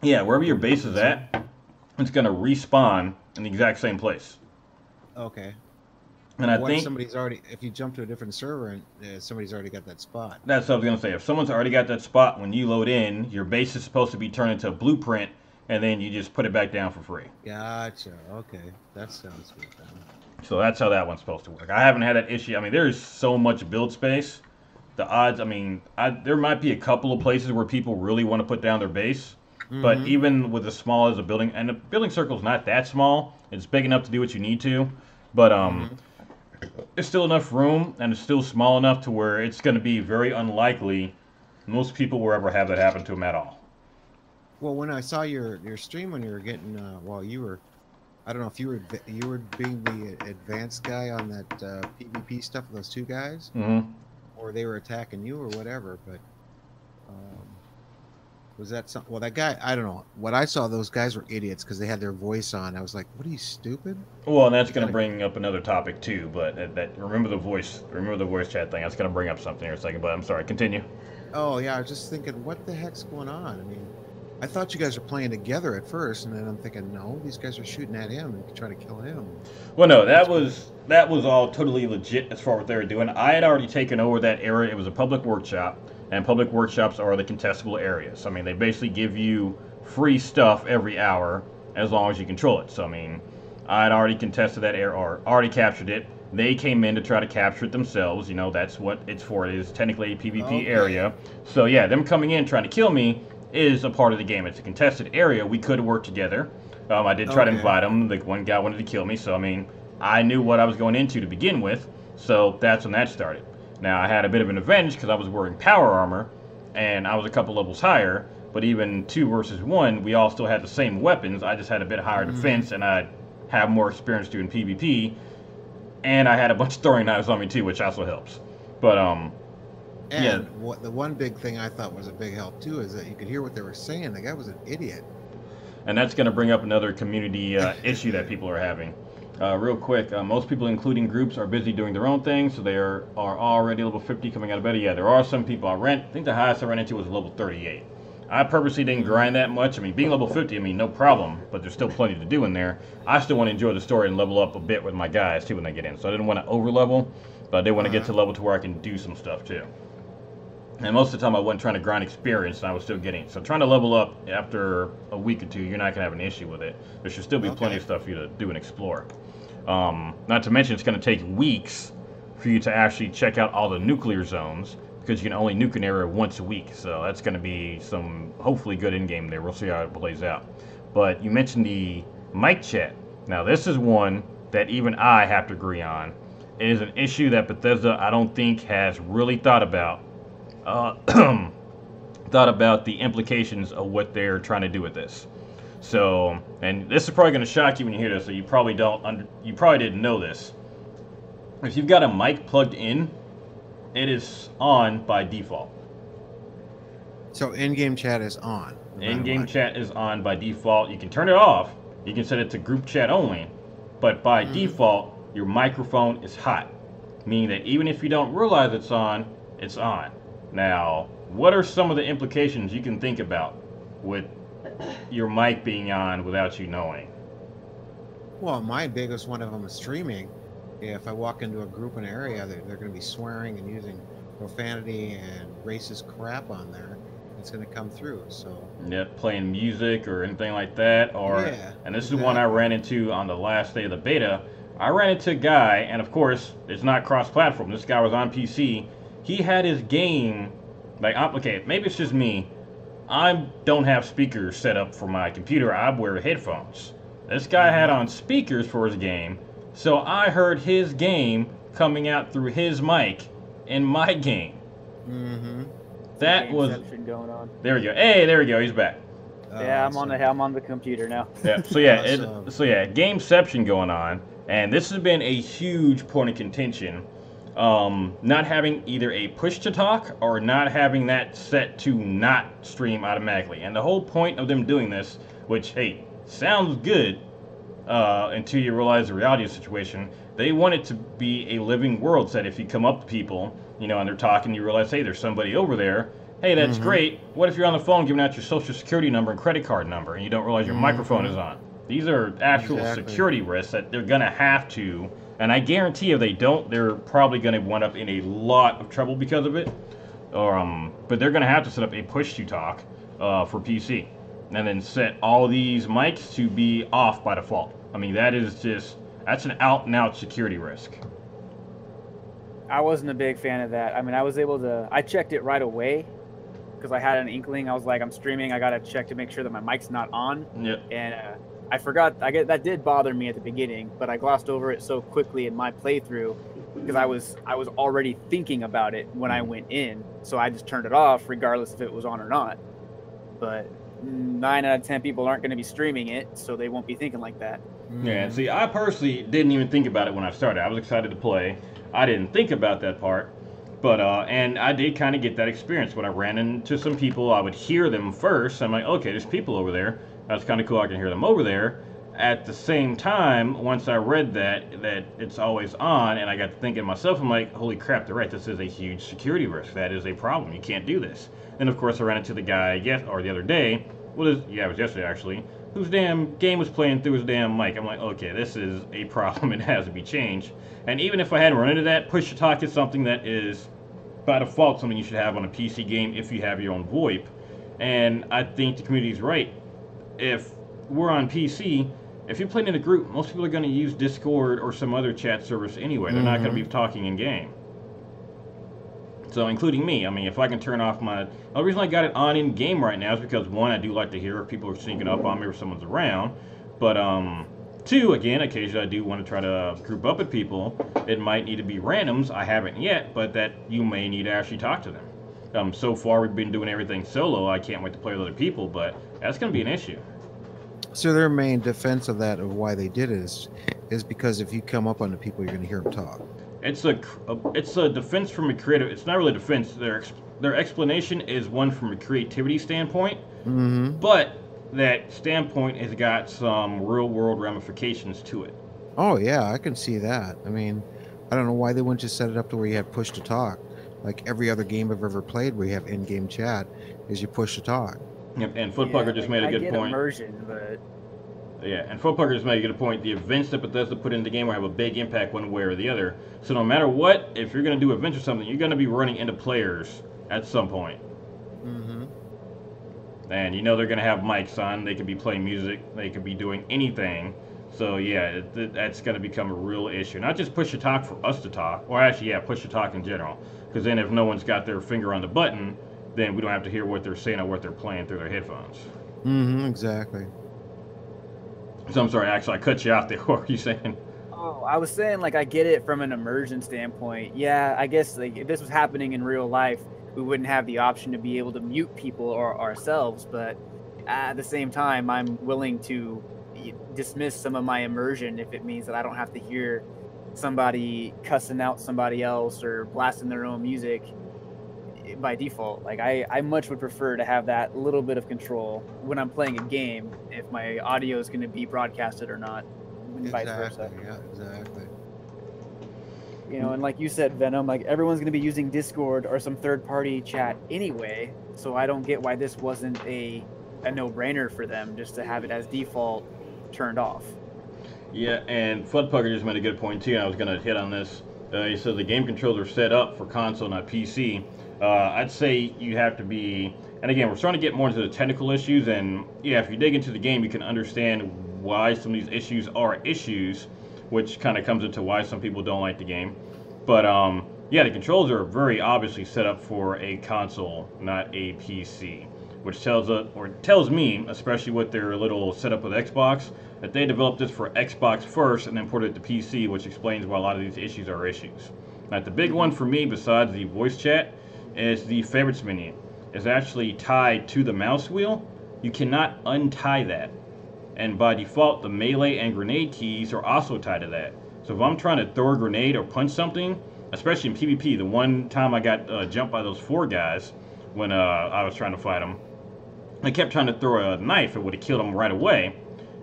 Yeah, wherever your base is at, it's gonna respawn in the exact same place. Okay. And I what think if somebody's already, if you jump to a different server and somebody's already got that spot? That's what I was gonna say. If someone's already got that spot, when you load in, your base is supposed to be turned into a blueprint, and then you just put it back down for free. Gotcha. Okay, that sounds good then. So that's how that one's supposed to work. I haven't had that issue. I mean, there's so much build space. The odds, I mean, there might be a couple of places where people really want to put down their base, but even with as small as a building, and the building circle's not that small, it's big enough to do what you need to, but there's still enough room, and it's still small enough to where it's going to be very unlikely most people will ever have that happen to them at all. Well, when I saw your stream when you were getting, you were, I don't know if you were being the advanced guy on that PvP stuff with those two guys, or they were attacking you or whatever. But was that something? Well, that guy, I don't know. What I saw, those guys were idiots because they had their voice on. I was like, "What are you, stupid?" Well, and that's going to bring up another topic too. But remember the voice chat thing. That's going to bring up something here in a second. But I'm sorry. Continue. Oh yeah, I was just thinking, what the heck's going on? I mean, I thought you guys were playing together at first, and then I'm thinking, no, these guys are shooting at him and trying to kill him. Well, no, that was all totally legit as far as what they were doing. I had already taken over that area. It was a public workshop, and public workshops are the contestable areas. I mean, they basically give you free stuff every hour as long as you control it. So, I mean, I had already contested that area, or already captured it. They came in to try to capture it themselves. You know, that's what it's for. It is technically a PvP area. So, yeah, them coming in trying to kill me is a part of the game. It's a contested area. We could work together. I did try to invite them. The one guy wanted to kill me, so I mean, I knew what I was going into to begin with, so that's when that started. Now, I had a bit of an advantage because I was wearing power armor, and I was a couple levels higher, but even 2 versus 1, we all still had the same weapons. I just had a bit higher defense, and I have more experience doing PvP, and I had a bunch of throwing knives on me too, which also helps. But, and yeah. The one big thing I thought was a big help too is that you could hear what they were saying. The guy was an idiot. And that's going to bring up another community issue that people are having. Real quick, most people, including groups, are busy doing their own thing, so they are already level 50 coming out of beta. Yeah, there are some people I think the highest I ran into was level 38. I purposely didn't grind that much. I mean, being level 50, I mean, no problem, but there's still plenty to do in there. I still want to enjoy the story and level up a bit with my guys, too, when they get in. So I didn't want to over-level, but I did want to get to level to where I can do some stuff, too. And most of the time I wasn't trying to grind experience, and I was still getting it. So trying to level up after a week or two, you're not going to have an issue with it. There should still be plenty of stuff for you to do and explore. Not to mention it's going to take weeks for you to actually check out all the nuclear zones, because you can only nuke an area once a week. So that's going to be some hopefully good in-game there. We'll see how it plays out. But you mentioned the mic chat. Now this is one that even I have to agree on. It is an issue that Bethesda, I don't think, has really thought about the implications of what they're trying to do with this. So, and this is probably going to shock you when you hear this, so you probably didn't know this. If you've got a mic plugged in, it is on by default. So in-game chat is on. In-game chat is on by default. You can turn it off. You can set it to group chat only, but by default, your microphone is hot, meaning that even if you don't realize it's on, it's on. Now, what are some of the implications you can think about with your mic being on without you knowing? Well, my biggest one of them is streaming. If I walk into a group in an area, they're going to be swearing and using profanity and racist crap on there. It's going to come through. So yeah, playing music or anything like that, or and this is one I ran into on the last day of the beta. I ran into a guy, and of course, it's not cross-platform. This guy was on PC. He had his game, like, okay, maybe it's just me. I don't have speakers set up for my computer. I wear headphones. This guy had on speakers for his game, so I heard his game coming out through his mic in my game. That was going on. There we go. Hey, there we go. He's back. Yeah, I'm on the computer now. Yeah. So yeah, gameception going on, and this has been a huge point of contention. Not having either a push to talk or not having that set to not stream automatically. And the whole point of them doing this, which, hey, sounds good until you realize the reality of the situation, they want it to be a living world set. If you come up to people you know, and they're talking, you realize, hey, there's somebody over there. Hey, that's great. What if you're on the phone giving out your social security number and credit card number and you don't realize your microphone is on? These are actual security risks that they're going to have to, and I guarantee if they don't, they're probably going to wind up in a lot of trouble because of it. But they're going to have to set up a push-to-talk for PC and then set all these mics to be off by default. I mean, that's an out-and-out security risk. I wasn't a big fan of that. I mean, I checked it right away because I had an inkling. I was like, I'm streaming. I got to check to make sure that my mic's not on. Yep. And I forgot. That did bother me at the beginning, but I glossed over it so quickly in my playthrough because I was already thinking about it when I went in. So I just turned it off regardless if it was on or not. But 9 out of 10 people aren't going to be streaming it, so they won't be thinking like that. Yeah, and see, I personally didn't even think about it when I started. I was excited to play. I didn't think about that part. But, and I did kind of get that experience. When I ran into some people, I would hear them first. I'm like, okay, there's people over there. That's kind of cool. I can hear them over there. At the same time, once I read that it's always on, and I got to thinking to myself, I'm like, holy crap, they're right. This is a huge security risk. That is a problem. You can't do this. And, of course, I ran into the guy the other day. It was yesterday, actually, whose damn game was playing through his damn mic. I'm like, okay, this is a problem. It has to be changed. And even if I hadn't run into that, push-to-talk is something that is, by default, something you should have on a PC game if you have your own VoIP. And I think the community is right. If we're on PC, if you're playing in a group, most people are going to use Discord or some other chat service anyway. They're not going to be talking in-game. So, including me. I mean, if I can turn off the only reason I got it on in-game right now is because, one, I do like to hear if people are sneaking up on me or someone's around. But, two, again, occasionally I do want to try to group up with people. It might need to be randoms. I haven't yet, but that you may need to actually talk to them. So far, we've been doing everything solo. I can't wait to play with other people, but that's going to be an issue. So their main defense of that, of why they did it, is because if you come up on the people, you're going to hear them talk. It's a defense from a creative. It's not really defense. Their explanation is one from a creativity standpoint, but that standpoint has got some real world ramifications to it. Oh yeah, I can see that. I mean, I don't know why they wouldn't just set it up to where you had push to talk, like every other game I've ever played where you have in-game chat, is you push to talk. Yep, and Footpucker just made a good point. Immersion, but yeah, and Footpucker just made a good point. The events that Bethesda put in the game will have a big impact one way or the other. So no matter what, if you're going to do events or something, you're going to be running into players at some point. And you know they're going to have mics on. They could be playing music. They could be doing anything. So yeah, that's going to become a real issue. Not just push to talk for us to talk, or actually, yeah, push to talk in general. Because then if no one's got their finger on the button, then we don't have to hear what they're saying or what they're playing through their headphones. Exactly. So I'm sorry, Axel, I cut you out there. What were you saying? Oh, I was saying, like, I get it from an immersion standpoint. Yeah, I guess like if this was happening in real life, we wouldn't have the option to be able to mute people or ourselves. But at the same time, I'm willing to dismiss some of my immersion if it means that I don't have to hear somebody cussing out somebody else or blasting their own music by default. Like I much would prefer to have that little bit of control when I'm playing a game, if my audio is going to be broadcasted or not, and vice versa. Yeah, exactly. You know, and like you said, Venom, like everyone's going to be using Discord or some third-party chat anyway, so I don't get why this wasn't a no-brainer for them just to have it as default turned off. Yeah, and Floodpucker just made a good point too, and I was going to hit on this. He said the game controls are set up for console, not PC. I'd say you have to be, and again, we're starting to get more into the technical issues, and yeah, if you dig into the game, you can understand why some of these issues are issues, which kind of comes into why some people don't like the game. But yeah, the controls are very obviously set up for a console, not a PC, which tells me, especially with their little setup with Xbox, that they developed this for Xbox first and then ported it to PC, which explains why a lot of these issues are issues. Now, the big one for me, besides the voice chat, is the favorites menu. It's actually tied to the mouse wheel. You cannot untie that. And by default, the melee and grenade keys are also tied to that. So if I'm trying to throw a grenade or punch something, especially in PvP, the one time I got jumped by those 4 guys when I was trying to fight them, I kept trying to throw a knife. It would have killed them right away.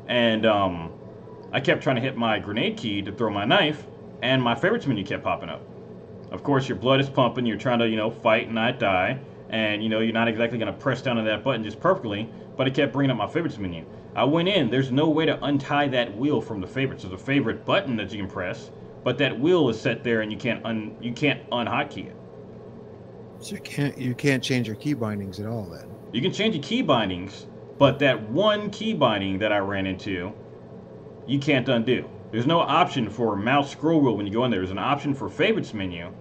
And I kept trying to hit my grenade key to throw my knife, and my favorites menu kept popping up. Of course, your blood is pumping. You're trying to, fight and not die. And, you're not exactly going to press down on that button just perfectly. But it kept bringing up my favorites menu. I went in. There's no way to untie that wheel from the favorites. There's a favorite button that you can press. But that wheel is set there and you can't unhotkey it. So you can't change your key bindings at all then? You can change your key bindings. But that one key binding that I ran into, you can't undo. There's no option for mouse scroll wheel when you go in there. There's an option for favorites menu,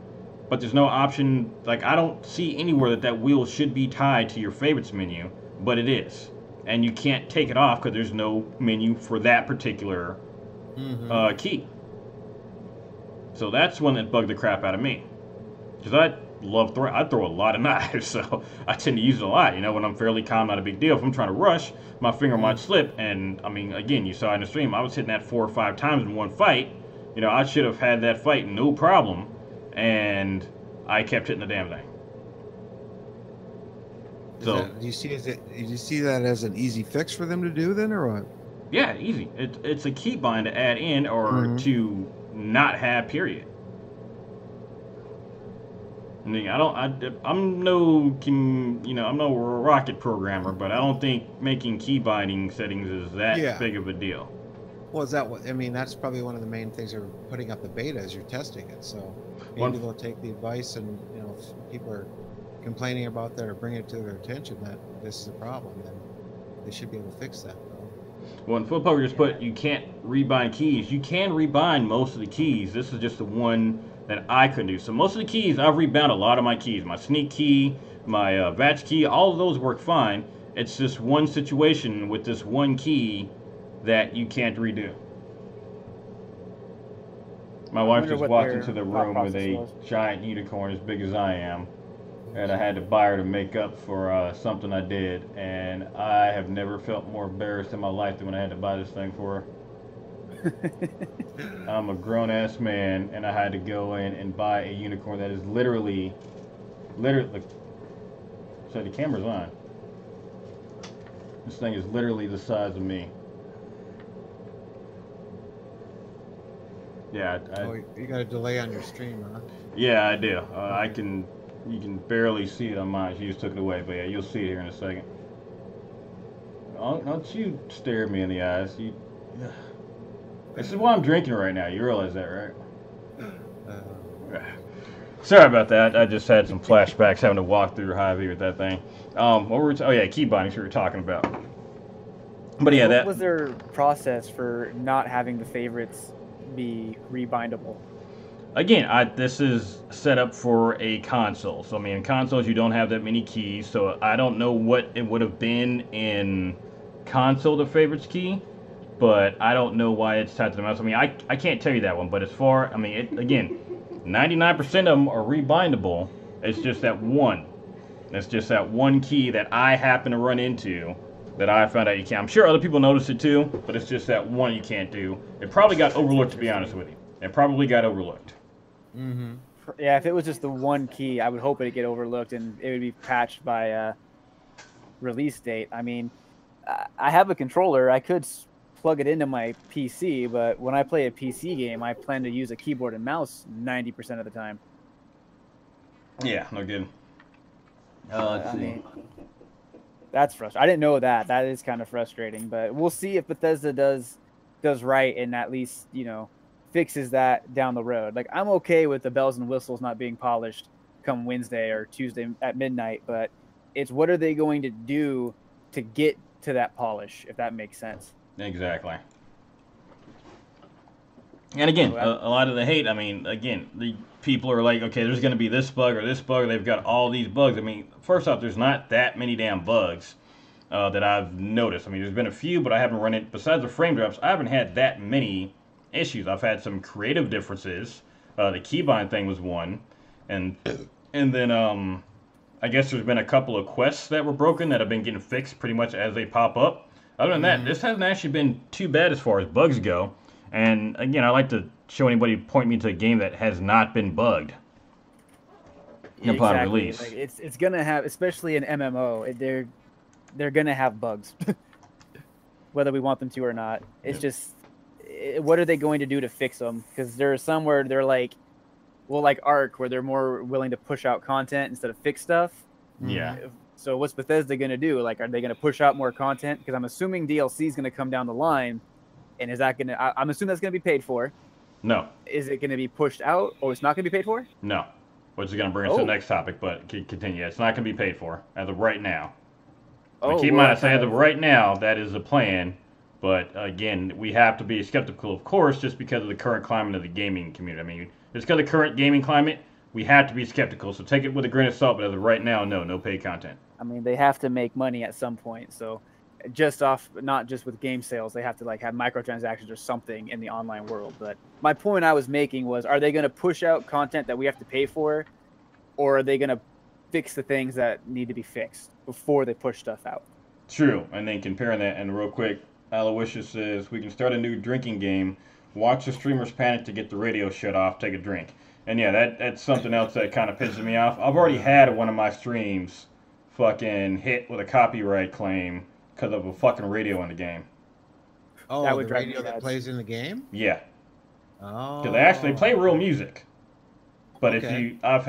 but there's no option, like I don't see anywhere that wheel should be tied to your favorites menu, but it is. And you can't take it off because there's no menu for that particular key. So that's one that bugged the crap out of me. Because I throw a lot of knives, so I tend to use it a lot. When I'm fairly calm, not a big deal. If I'm trying to rush, my finger might slip. And I mean, again, you saw in the stream, I was hitting that 4 or 5 times in one fight. I should have had that fight no problem, and I kept hitting the damn thing. Do you see that as an easy fix for them to do then, or what? Yeah, easy. It's a key bind to add in or to not have, period. I mean, I'm no rocket programmer, but I don't think making key binding settings is that big of a deal. Well, that's probably one of the main things they're putting up the beta as you're testing it. So maybe they'll take the advice, and if people are complaining about that or bringing it to their attention that this is a problem, then they should be able to fix that. Well, in Foot Poker just put you can't rebind keys. You can rebind most of the keys. This is just the one that I couldn't do. So most of the keys, I've rebound a lot of my keys. My sneak key, my batch key, all of those work fine. It's just one situation with this one key that you can't redo. My wife just walked into the room with a giant unicorn as big as I am. And I had to buy her to make up for something I did. And I have never felt more embarrassed in my life than when I had to buy this thing for her. I'm a grown-ass man, and I had to go in and buy a unicorn that is literally, so the camera's on. This thing is literally the size of me. Yeah. You got a delay on your stream, huh? Yeah, I do. You can barely see it on mine. She just took it away, but yeah, you'll see it here in a second. Don't you stare at me in the eyes. This is why I'm drinking right now. You realize that, right? Sorry about that. I just had some flashbacks having to walk through Hy-Vee with that thing. Key bindings we were talking about. But yeah, what was their process for not having the favorites be rebindable? Again, this is set up for a console. So, I mean, in consoles, you don't have that many keys. So, I don't know what it would have been in console, the favorites key. But I don't know why it's tied to the mouse. I mean, I can't tell you that one. But as far, I mean, again, 99% of them are rebindable. It's just that one. It's just that one key that I happen to run into that I found out you can't. I'm sure other people noticed it too, but it's just that one you can't do. It probably got overlooked, to be honest with you. It probably got overlooked. Mm-hmm. Yeah, if it was just the one key, I would hope it'd get overlooked and it would be patched by release date. I mean, I have a controller. I could plug it into my PC, but when I play a PC game, I plan to use a keyboard and mouse 90% of the time. Yeah, no good. Let's see. That's frustrating. I didn't know that. That is kind of frustrating, but we'll see if Bethesda does right and at least, fixes that down the road. Like, I'm okay with the bells and whistles not being polished come Wednesday or Tuesday at midnight, but it's what are they going to do to get to that polish, if that makes sense. Exactly. And again, a lot of the hate, I mean, again, the people are like, okay, there's going to be this bug or this bug. They've got all these bugs. I mean, first off, there's not that many damn bugs that I've noticed. I mean, there's been a few, but I haven't run it. Besides the frame drops, I haven't had that many issues. I've had some creative differences. The keybind thing was one. And then I guess there's been a couple of quests that were broken that have been getting fixed pretty much as they pop up. Other than that, this hasn't actually been too bad as far as bugs go. And again, I like to show anybody, point me to a game that has not been bugged upon release. Like it's gonna have, especially in MMO, they're gonna have bugs, whether we want them to or not. It's just, what are they going to do to fix them? Because there are some where they're like Well, like Arc, where they're more willing to push out content instead of fix stuff. Yeah. So what's Bethesda going to do? Like, are they going to push out more content? Because I'm assuming DLC is going to come down the line. And is that going to, I'm assuming that's going to be paid for. No. Is it going to be pushed out or it's not going to be paid for? No. Which is going to bring us to the next topic, but continue. It's not going to be paid for as of right now. But keep in mind, I say as of right now, that is the plan. But again, we have to be skeptical, of course, just because of the current climate of the gaming community. I mean, just because of the current gaming climate, we have to be skeptical. So take it with a grain of salt, but as of right now, no paid content. I mean, they have to make money at some point. So just off, not just with game sales, they have to like have microtransactions or something in the online world. But my point I was making was, are they going to push out content that we have to pay for, or are they going to fix the things that need to be fixed before they push stuff out? True. And then comparing that, and real quick, Aloysius says, we can start a new drinking game, watch the streamers panic to get the radio shut off, take a drink. And yeah, that's something else that kind of pisses me off. I've already had one of my streams fucking hit with a copyright claim because of a fucking radio in the game. Oh, that the radio that plays in the game? Yeah. Oh. Because they actually play real music. But if I've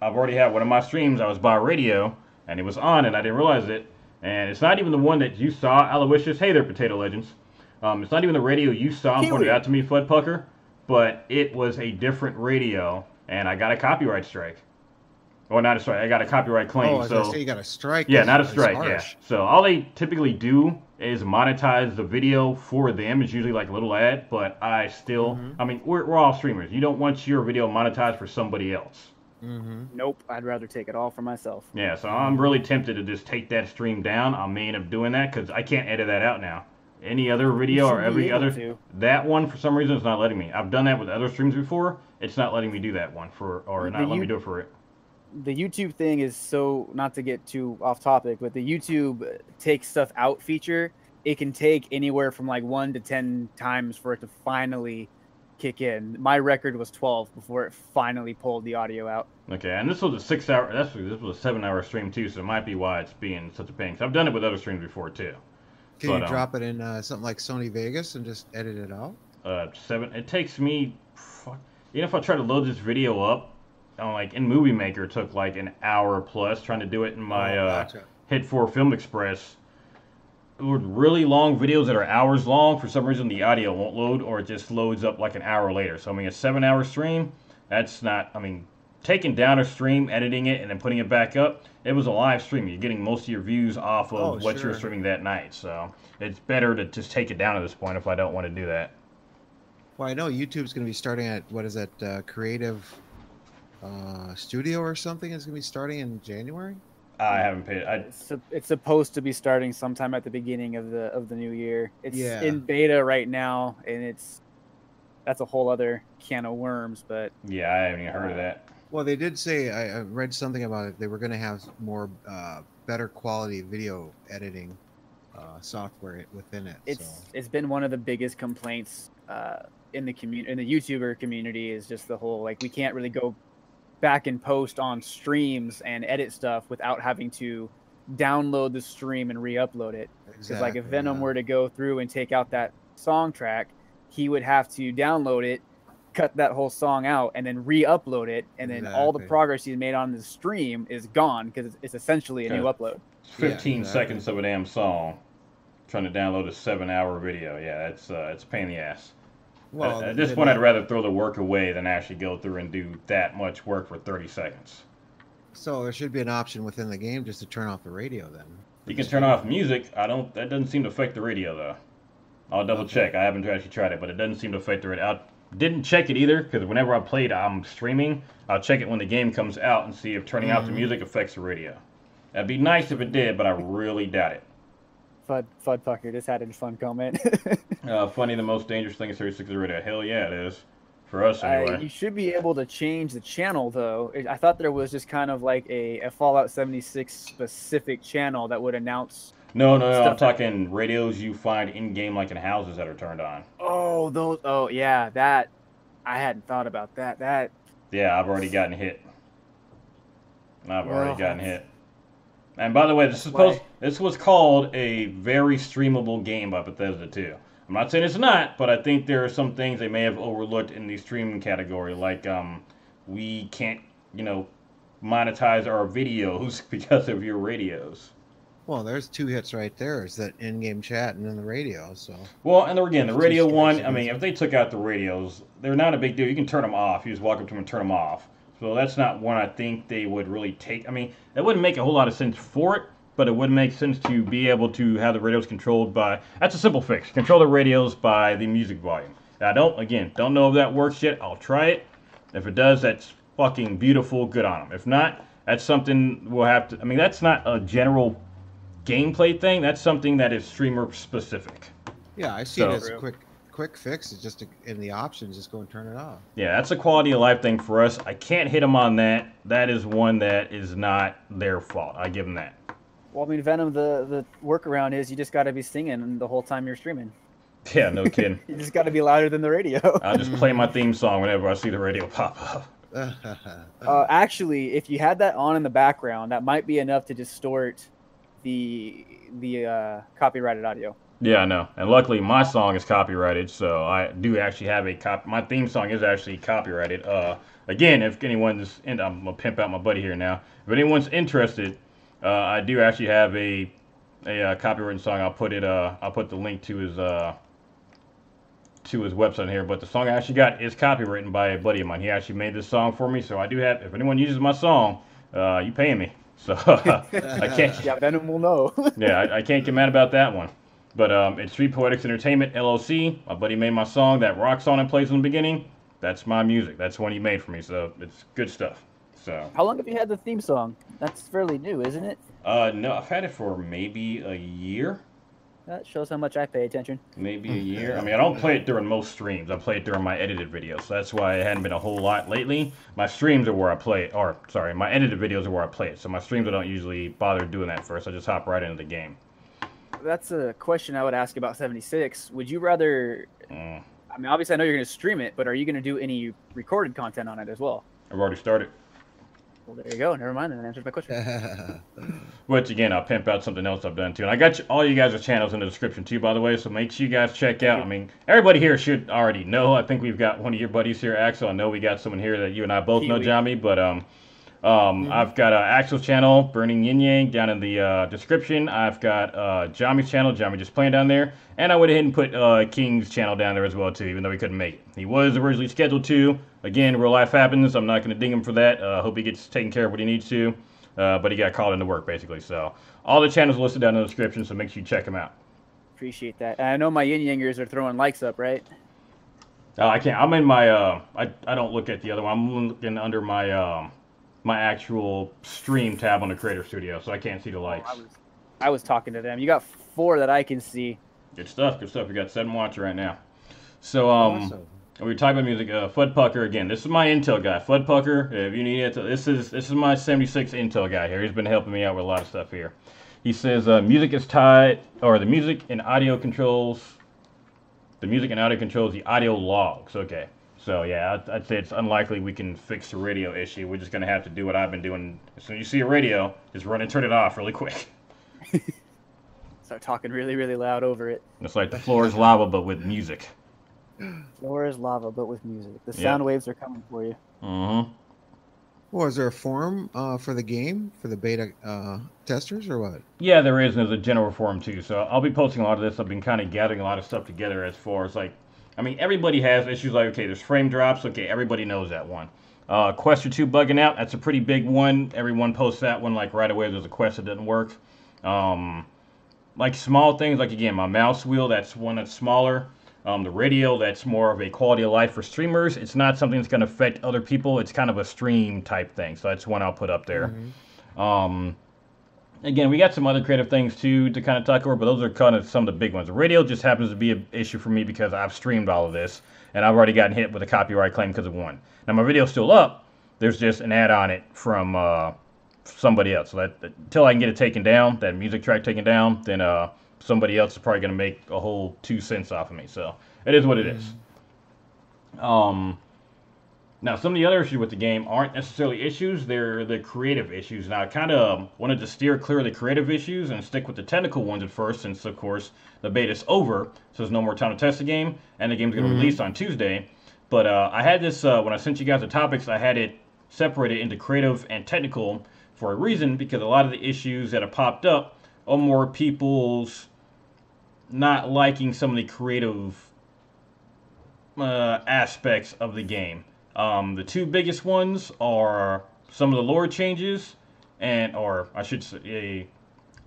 already had one of my streams, I was by radio, and it was on, and I didn't realize it. And it's not even the one that you saw, Aloysius. Hey there, Potato Legends. It's not even the radio you saw and pointed out to me, Floodpucker. But it was a different radio, and I got a copyright strike. Or not a strike, I got a copyright claim. Oh, so you got a strike. Yeah, not a strike, yeah. So all they typically do is monetize the video for them. It's usually like a little ad, but I still, I mean, we're all streamers. You don't want your video monetized for somebody else. Nope, I'd rather take it all for myself. Yeah, so I'm really tempted to just take that stream down. I may end up doing that because I can't edit that out now. Any other video or every other, that one for some reason is not letting me. I've done that with other streams before. It's not letting me do that one or not letting me do it for it. The YouTube thing is so, not to get too off topic, but the YouTube take stuff out feature, it can take anywhere from like 1 to 10 times for it to finally kick in. My record was 12 before it finally pulled the audio out. Okay, and this was a 6-hour, this was a 7-hour stream too, so it might be why it's being such a pain. Cause I've done it with other streams before too. Can you drop it in something like Sony Vegas and just edit it out? It takes me, even if I try to load this video up, like in Movie Maker, it took like an hour plus trying to do it in my Hit 4 Film Express. With really long videos that are hours long, for some reason the audio won't load, or it just loads up like an hour later. So I mean, a 7-hour stream, that's not, I mean, taking down a stream, editing it, and then putting it back up, it was a live stream. You're getting most of your views off of what you're streaming that night. So it's better to just take it down at this point if I don't want to do that. Well, I know YouTube's going to be starting at, what is that, Creative Studio or something is going to be starting in January? I haven't paid. It's supposed to be starting sometime at the beginning of the new year. It's in beta right now, and that's a whole other can of worms. But yeah, I haven't even heard of that. Well, they did say, I read something about it. They were going to have more better quality video editing software within it. It's been one of the biggest complaints in the YouTuber community is just the whole, like, we can't really go back and post on streams and edit stuff without having to download the stream and re-upload it. Because like if Venom were to go through and take out that song track, he would have to download it, cut that whole song out, and then re-upload it, and then all the progress he's made on the stream is gone because it's essentially a new upload. 15 seconds of a damn song trying to download a 7-hour video. Yeah, it's a pain in the ass. Well, at this point, I'd rather throw the work away than actually go through and do that much work for 30 seconds. So there should be an option within the game just to turn off the radio then. You can turn off music. That doesn't seem to affect the radio though. I'll double check. I haven't actually tried it, but it doesn't seem to affect the radio. I didn't check it either because whenever I'm streaming, I'll check it when the game comes out and see if turning off the music affects the radio. That'd be nice if it did, but I really doubt it. Fudpucker just had a fun comment. Funny, the most dangerous thing is 36 the radio. Hell yeah, it is. For us, anyway. You should be able to change the channel, though. I thought there was just kind of like a Fallout 76 specific channel that would announce... No. I'm talking radios you find in-game, like in houses that are turned on. Oh, those... Oh, yeah, that... I hadn't thought about that. Yeah, I've already gotten hit. And by the way, this was called a very streamable game by Bethesda too. I'm not saying it's not, but I think there are some things they may have overlooked in the streaming category, like we can't, you know, monetize our videos because of your radios. Well, there's 2 hits right there. Is that in-game chat and then the radio. So. Well, and again, the radio one. I mean, if they took out the radios, they're not a big deal. You can turn them off. You just walk up to them and turn them off. So that's not one I think they would really take. I mean, that wouldn't make a whole lot of sense for it, but it would make sense to be able to have the radios controlled by. That's a simple fix. Control the radios by the music volume. Now, don't know if that works yet. I'll try it. If it does, that's fucking beautiful. Good on them. If not, that's something we'll have to. I mean, that's not a general gameplay thing. That's something that is streamer specific. Yeah, I see it as a quick fix. It's just in the options, just go and turn it off. Yeah, that's a quality of life thing for us. I can't hit them on that. That is one that is not their fault. I give them that. Well, I mean, Venom, the workaround is you just got to be singing the whole time you're streaming. Yeah, no kidding. You just got to be louder than the radio. I'll just play my theme song whenever I see the radio pop up. Actually, if you had that on in the background, that might be enough to distort the copyrighted audio. Yeah, I know. And luckily, my song is copyrighted, so I do actually have a my theme song is actually copyrighted. Again, if anyone's I'm gonna pimp out my buddy here now. If anyone's interested, I do actually have a copyrighted song. I'll put the link to his website here. But the song I actually got is copywritten by a buddy of mine. He actually made this song for me, so I do have. If anyone uses my song, you paying me. So I can't. Yeah, Venom will know. Yeah, I can't get mad about that one. But it's Street Poetics Entertainment LLC. My buddy made my song that rock song and plays in the beginning. That's my music. That's one he made for me. So it's good stuff. So. How long have you had the theme song? That's fairly new, isn't it? No, I've had it for maybe a year. That shows how much I pay attention. Maybe a year. I mean, I don't play it during most streams. I play it during my edited videos. So that's why it hadn't been a whole lot lately. My streams are where I play it. Or, sorry, my edited videos are where I play it. So my streams, I don't usually bother doing that first. I just hop right into the game. That's a question I would ask about 76. Would you rather... I mean, obviously, I know you're going to stream it, but are you going to do any recorded content on it as well? I've already started. Well, there you go. Never mind. That answers my question. Which, again, I'll pimp out something else I've done, too. And I got all you guys' channels in the description, too, by the way. So make sure you guys check out. I mean, everybody here should already know. I think we've got one of your buddies here, Axel. I know we got someone here that you and I both know, Jommi. But I've got Axel's channel, Burning Yin Yang, down in the description. I've got Jommi's channel, Jommi Just Playing, down there. And I went ahead and put King's channel down there as well, too, even though he couldn't make it. He was originally scheduled to. Again, real life happens. I'm not going to ding him for that. Hope he gets taken care of what he needs to. But he got called into work, basically. So all the channels are listed down in the description, so make sure you check them out. Appreciate that. And I know my yin yangers are throwing likes up, right? I can't. I'm in my... I don't look at the other one. I'm looking under my... my actual stream tab on the Creator Studio, so I can't see the likes. I was talking to them. You got 4 that I can see. Good stuff, good stuff. We got 7 watching right now. So, awesome. We were talking about music. Fud Pucker, again, this is my Intel guy. Fud Pucker, if you need it, this is my 76 Intel guy here. He's been helping me out with a lot of stuff here. He says music is tied, or the music and audio controls the audio logs. Okay. So, yeah, I'd say it's unlikely we can fix the radio issue. We're just going to have to do what I've been doing. As soon as you see a radio, just run and turn it off really quick. Start talking really, really loud over it. It's like the floor is lava, but with music. Floor is lava, but with music. The sound waves are coming for you. Mm-hmm. Well, is there a forum for the game, for the beta testers, or what? Yeah, there is, and there's a general forum, too. So I'll be posting a lot of this. I've been kind of gathering a lot of stuff together as far as, like, I mean, everybody has issues like, okay, there's frame drops. Okay, everybody knows that one. Quest or 2 bugging out, that's a pretty big one. Everyone posts that one, like, right away. There's a quest that doesn't work. Like, small things, like, again, my mouse wheel, that's one that's smaller. The radio, that's more of a quality of life for streamers. It's not something that's going to affect other people. It's kind of a stream type thing. So that's one I'll put up there. Mm-hmm. Again, we got some other creative things, too, to kind of talk over, but those are kind of some of the big ones. The radio just happens to be an issue for me because I've streamed all of this, and I've already gotten hit with a copyright claim because of one. Now, my video's still up. There's just an ad on it from somebody else. So that until I can get it taken down, that music track taken down, then somebody else is probably going to make a whole 2 cents off of me. So it is what it is. Now, some of the other issues with the game aren't necessarily issues. They're the creative issues. Now, I kind of wanted to steer clear of the creative issues and stick with the technical ones at first, since, of course, the beta's over, so there's no more time to test the game, and the game's going to release on Tuesday. But I had this, when I sent you guys the topics, I had it separated into creative and technical for a reason, because a lot of the issues that have popped up are more people's not liking some of the creative aspects of the game. The two biggest ones are some of the lore changes, or I should say,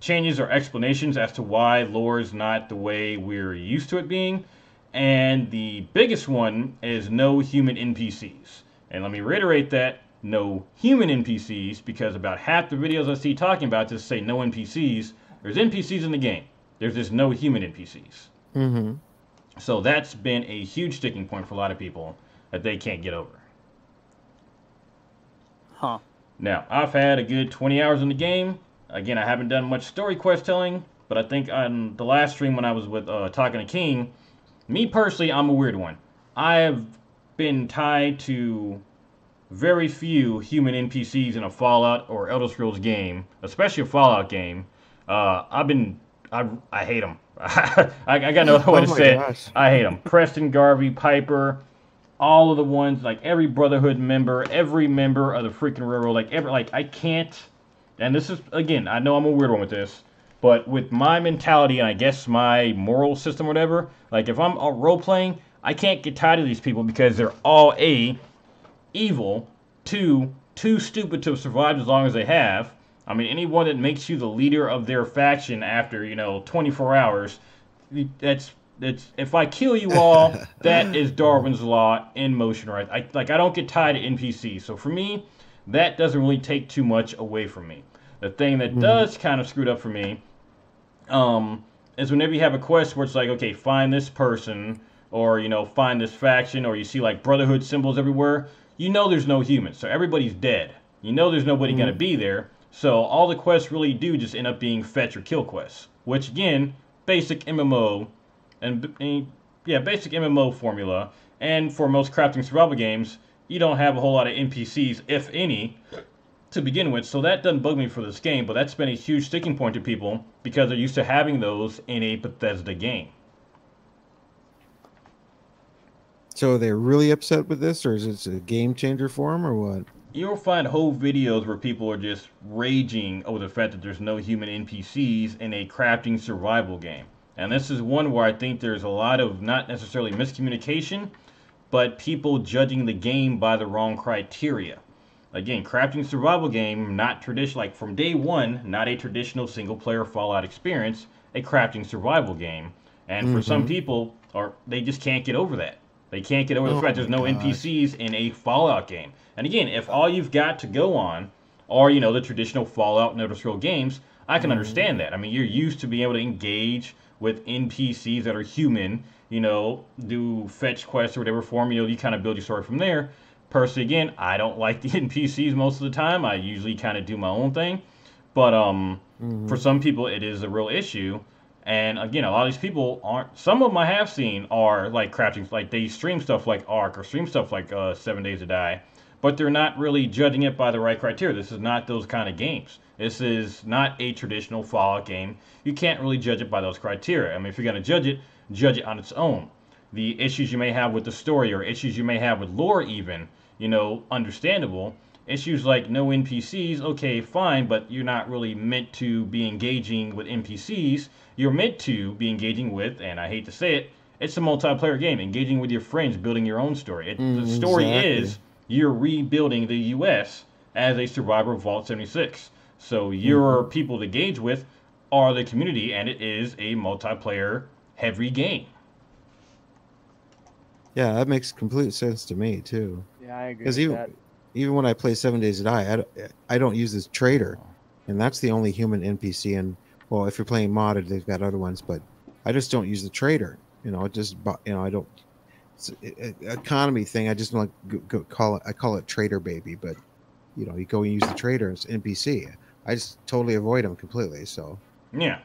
changes or explanations as to why lore is not the way we're used to it being. And the biggest one is no human NPCs. And let me reiterate that, no human NPCs, because about half the videos I see talking about just say no NPCs. There's NPCs in the game. There's just no human NPCs. Mm-hmm. So that's been a huge sticking point for a lot of people that they can't get over. Huh. Now, I've had a good 20 hours in the game. Again, I haven't done much story quest telling, but I think on the last stream when I was with Talking to King, me personally, I'm a weird one. I have been tied to very few human NPCs in a Fallout or Elder Scrolls game, especially a Fallout game. I hate them. I got no other way to say it. I hate them. Preston, Garvey, Piper, all of the ones, like every Brotherhood member, every member of the freaking Railroad, I can't. And this is, again, I know I'm a weird one with this, but with my mentality and I guess my moral system or whatever, like if I'm role playing, I can't get tired of these people because they're all A, evil, two, too stupid to survive as long as they have. I mean, anyone that makes you the leader of their faction after, 24 hours, that's if I kill you all, that is Darwin's law in motion, right? I don't get tied to NPCs. So for me, that doesn't really take too much away from me. The thing that does kind of screwed up for me is whenever you have a quest where it's like, okay, find this person, or, find this faction, or you see like Brotherhood symbols everywhere, there's no humans, so everybody's dead. There's nobody going to be there. So all the quests really do just end up being fetch or kill quests, which again, basic MMO, basic MMO formula. And for most crafting survival games, you don't have a whole lot of NPCs, if any, to begin with. So that doesn't bug me for this game, but that's been a huge sticking point to people because they're used to having those in a Bethesda game. So they're really upset with this, or is it a game changer for them, or what? You'll find whole videos where people are just raging over the fact that there's no human NPCs in a crafting survival game. And this is one where I think there's a lot of not necessarily miscommunication, but people judging the game by the wrong criteria. Again, crafting survival game, not traditional, like from day one, not a traditional single player Fallout experience, a crafting survival game. And for some people, they just can't get over that. They can't get over the fact there's no NPCs in a Fallout game. And again, if all you've got to go on are, the traditional Fallout and Elder Scrolls games, I can understand that. I mean, you're used to being able to engage with NPCs that are human, do fetch quests or whatever form, you kind of build your story from there. Personally, again, I don't like the NPCs most of the time. I usually kind of do my own thing. But for some people, it is a real issue. And again, a lot of these people aren't, some of them I have seen are like crafting, like they stream stuff like Ark or stream stuff like 7 Days to Die, but they're not really judging it by the right criteria. This is not those kind of games. This is not a traditional Fallout game. You can't really judge it by those criteria. I mean, if you're going to judge it on its own. The issues you may have with the story or issues you may have with lore even, understandable. Issues like no NPCs, okay, fine, but you're not really meant to be engaging with NPCs. You're meant to be engaging with, and I hate to say it, it's a multiplayer game, engaging with your friends, building your own story. The story is you're rebuilding the U.S. as a survivor of Vault 76. So your people to engage with are the community, and it is a multiplayer heavy game. Yeah, that makes complete sense to me, too. Yeah, I agree with that. Even when I play 7 Days to Die, I don't use this trader, and that's the only human NPC. And well, if you're playing modded, they've got other ones, but I just don't use the trader. I don't. It's an economy thing. I just don't call it trader baby, but you go and use the trader as NPC. I just totally avoid them completely. So yeah.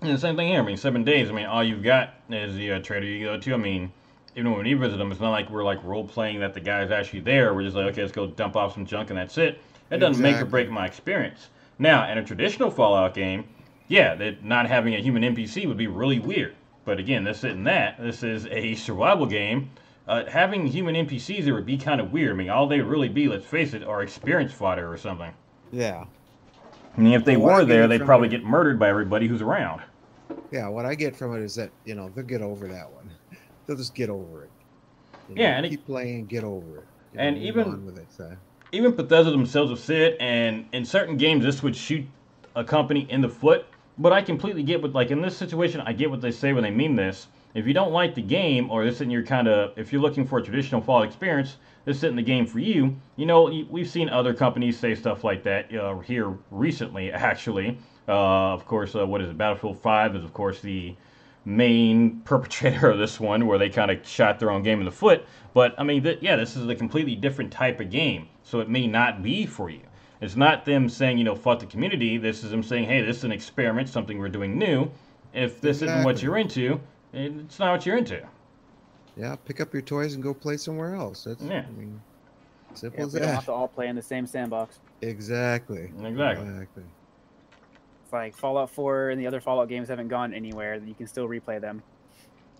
And the same thing here. I mean, 7 days. I mean, all you've got is the trader you go to. I mean, even when you visit them, it's not like we're like role playing that the guy's actually there. We're just like, okay, let's go dump off some junk and that's it. It doesn't make or break my experience. Now, in a traditional Fallout game, yeah, that not having a human NPC would be really weird. But again, this isn't that. This is a survival game having human NPCs there would be kind of weird. I mean, all they would really be, let's face it, are experience fodder or something. Yeah. I mean, if they were there, they'd probably get murdered by everybody who's around. Yeah, what I get from it is that, you know, they'll get over that one. They'll just get over it. You know, yeah, and keep playing and get over it. You and know, even with it, so. Even Bethesda themselves have said, and in certain games, this would shoot a company in the foot. But I completely get what, like in this situation, I get what they say when they mean this. If you don't like the game, or this isn't your kind of, if you're looking for a traditional Fallout experience, this isn't the game for you. You know, we've seen other companies say stuff like that here recently, actually. Of course, what is it? Battlefield 5 is, of course, the main perpetrator of this one, where they kind of shot their own game in the foot. But, I mean, yeah, this is a completely different type of game, so it may not be for you. It's not them saying, you know, fuck the community. This is them saying, hey, this is an experiment, something we're doing new. If this isn't what you're into, it's not what you're into. Yeah, pick up your toys and go play somewhere else. That's, I mean, simple as that. We don't have to all play in the same sandbox. Exactly. It's like Fallout 4 and the other Fallout games haven't gone anywhere. You can still replay them.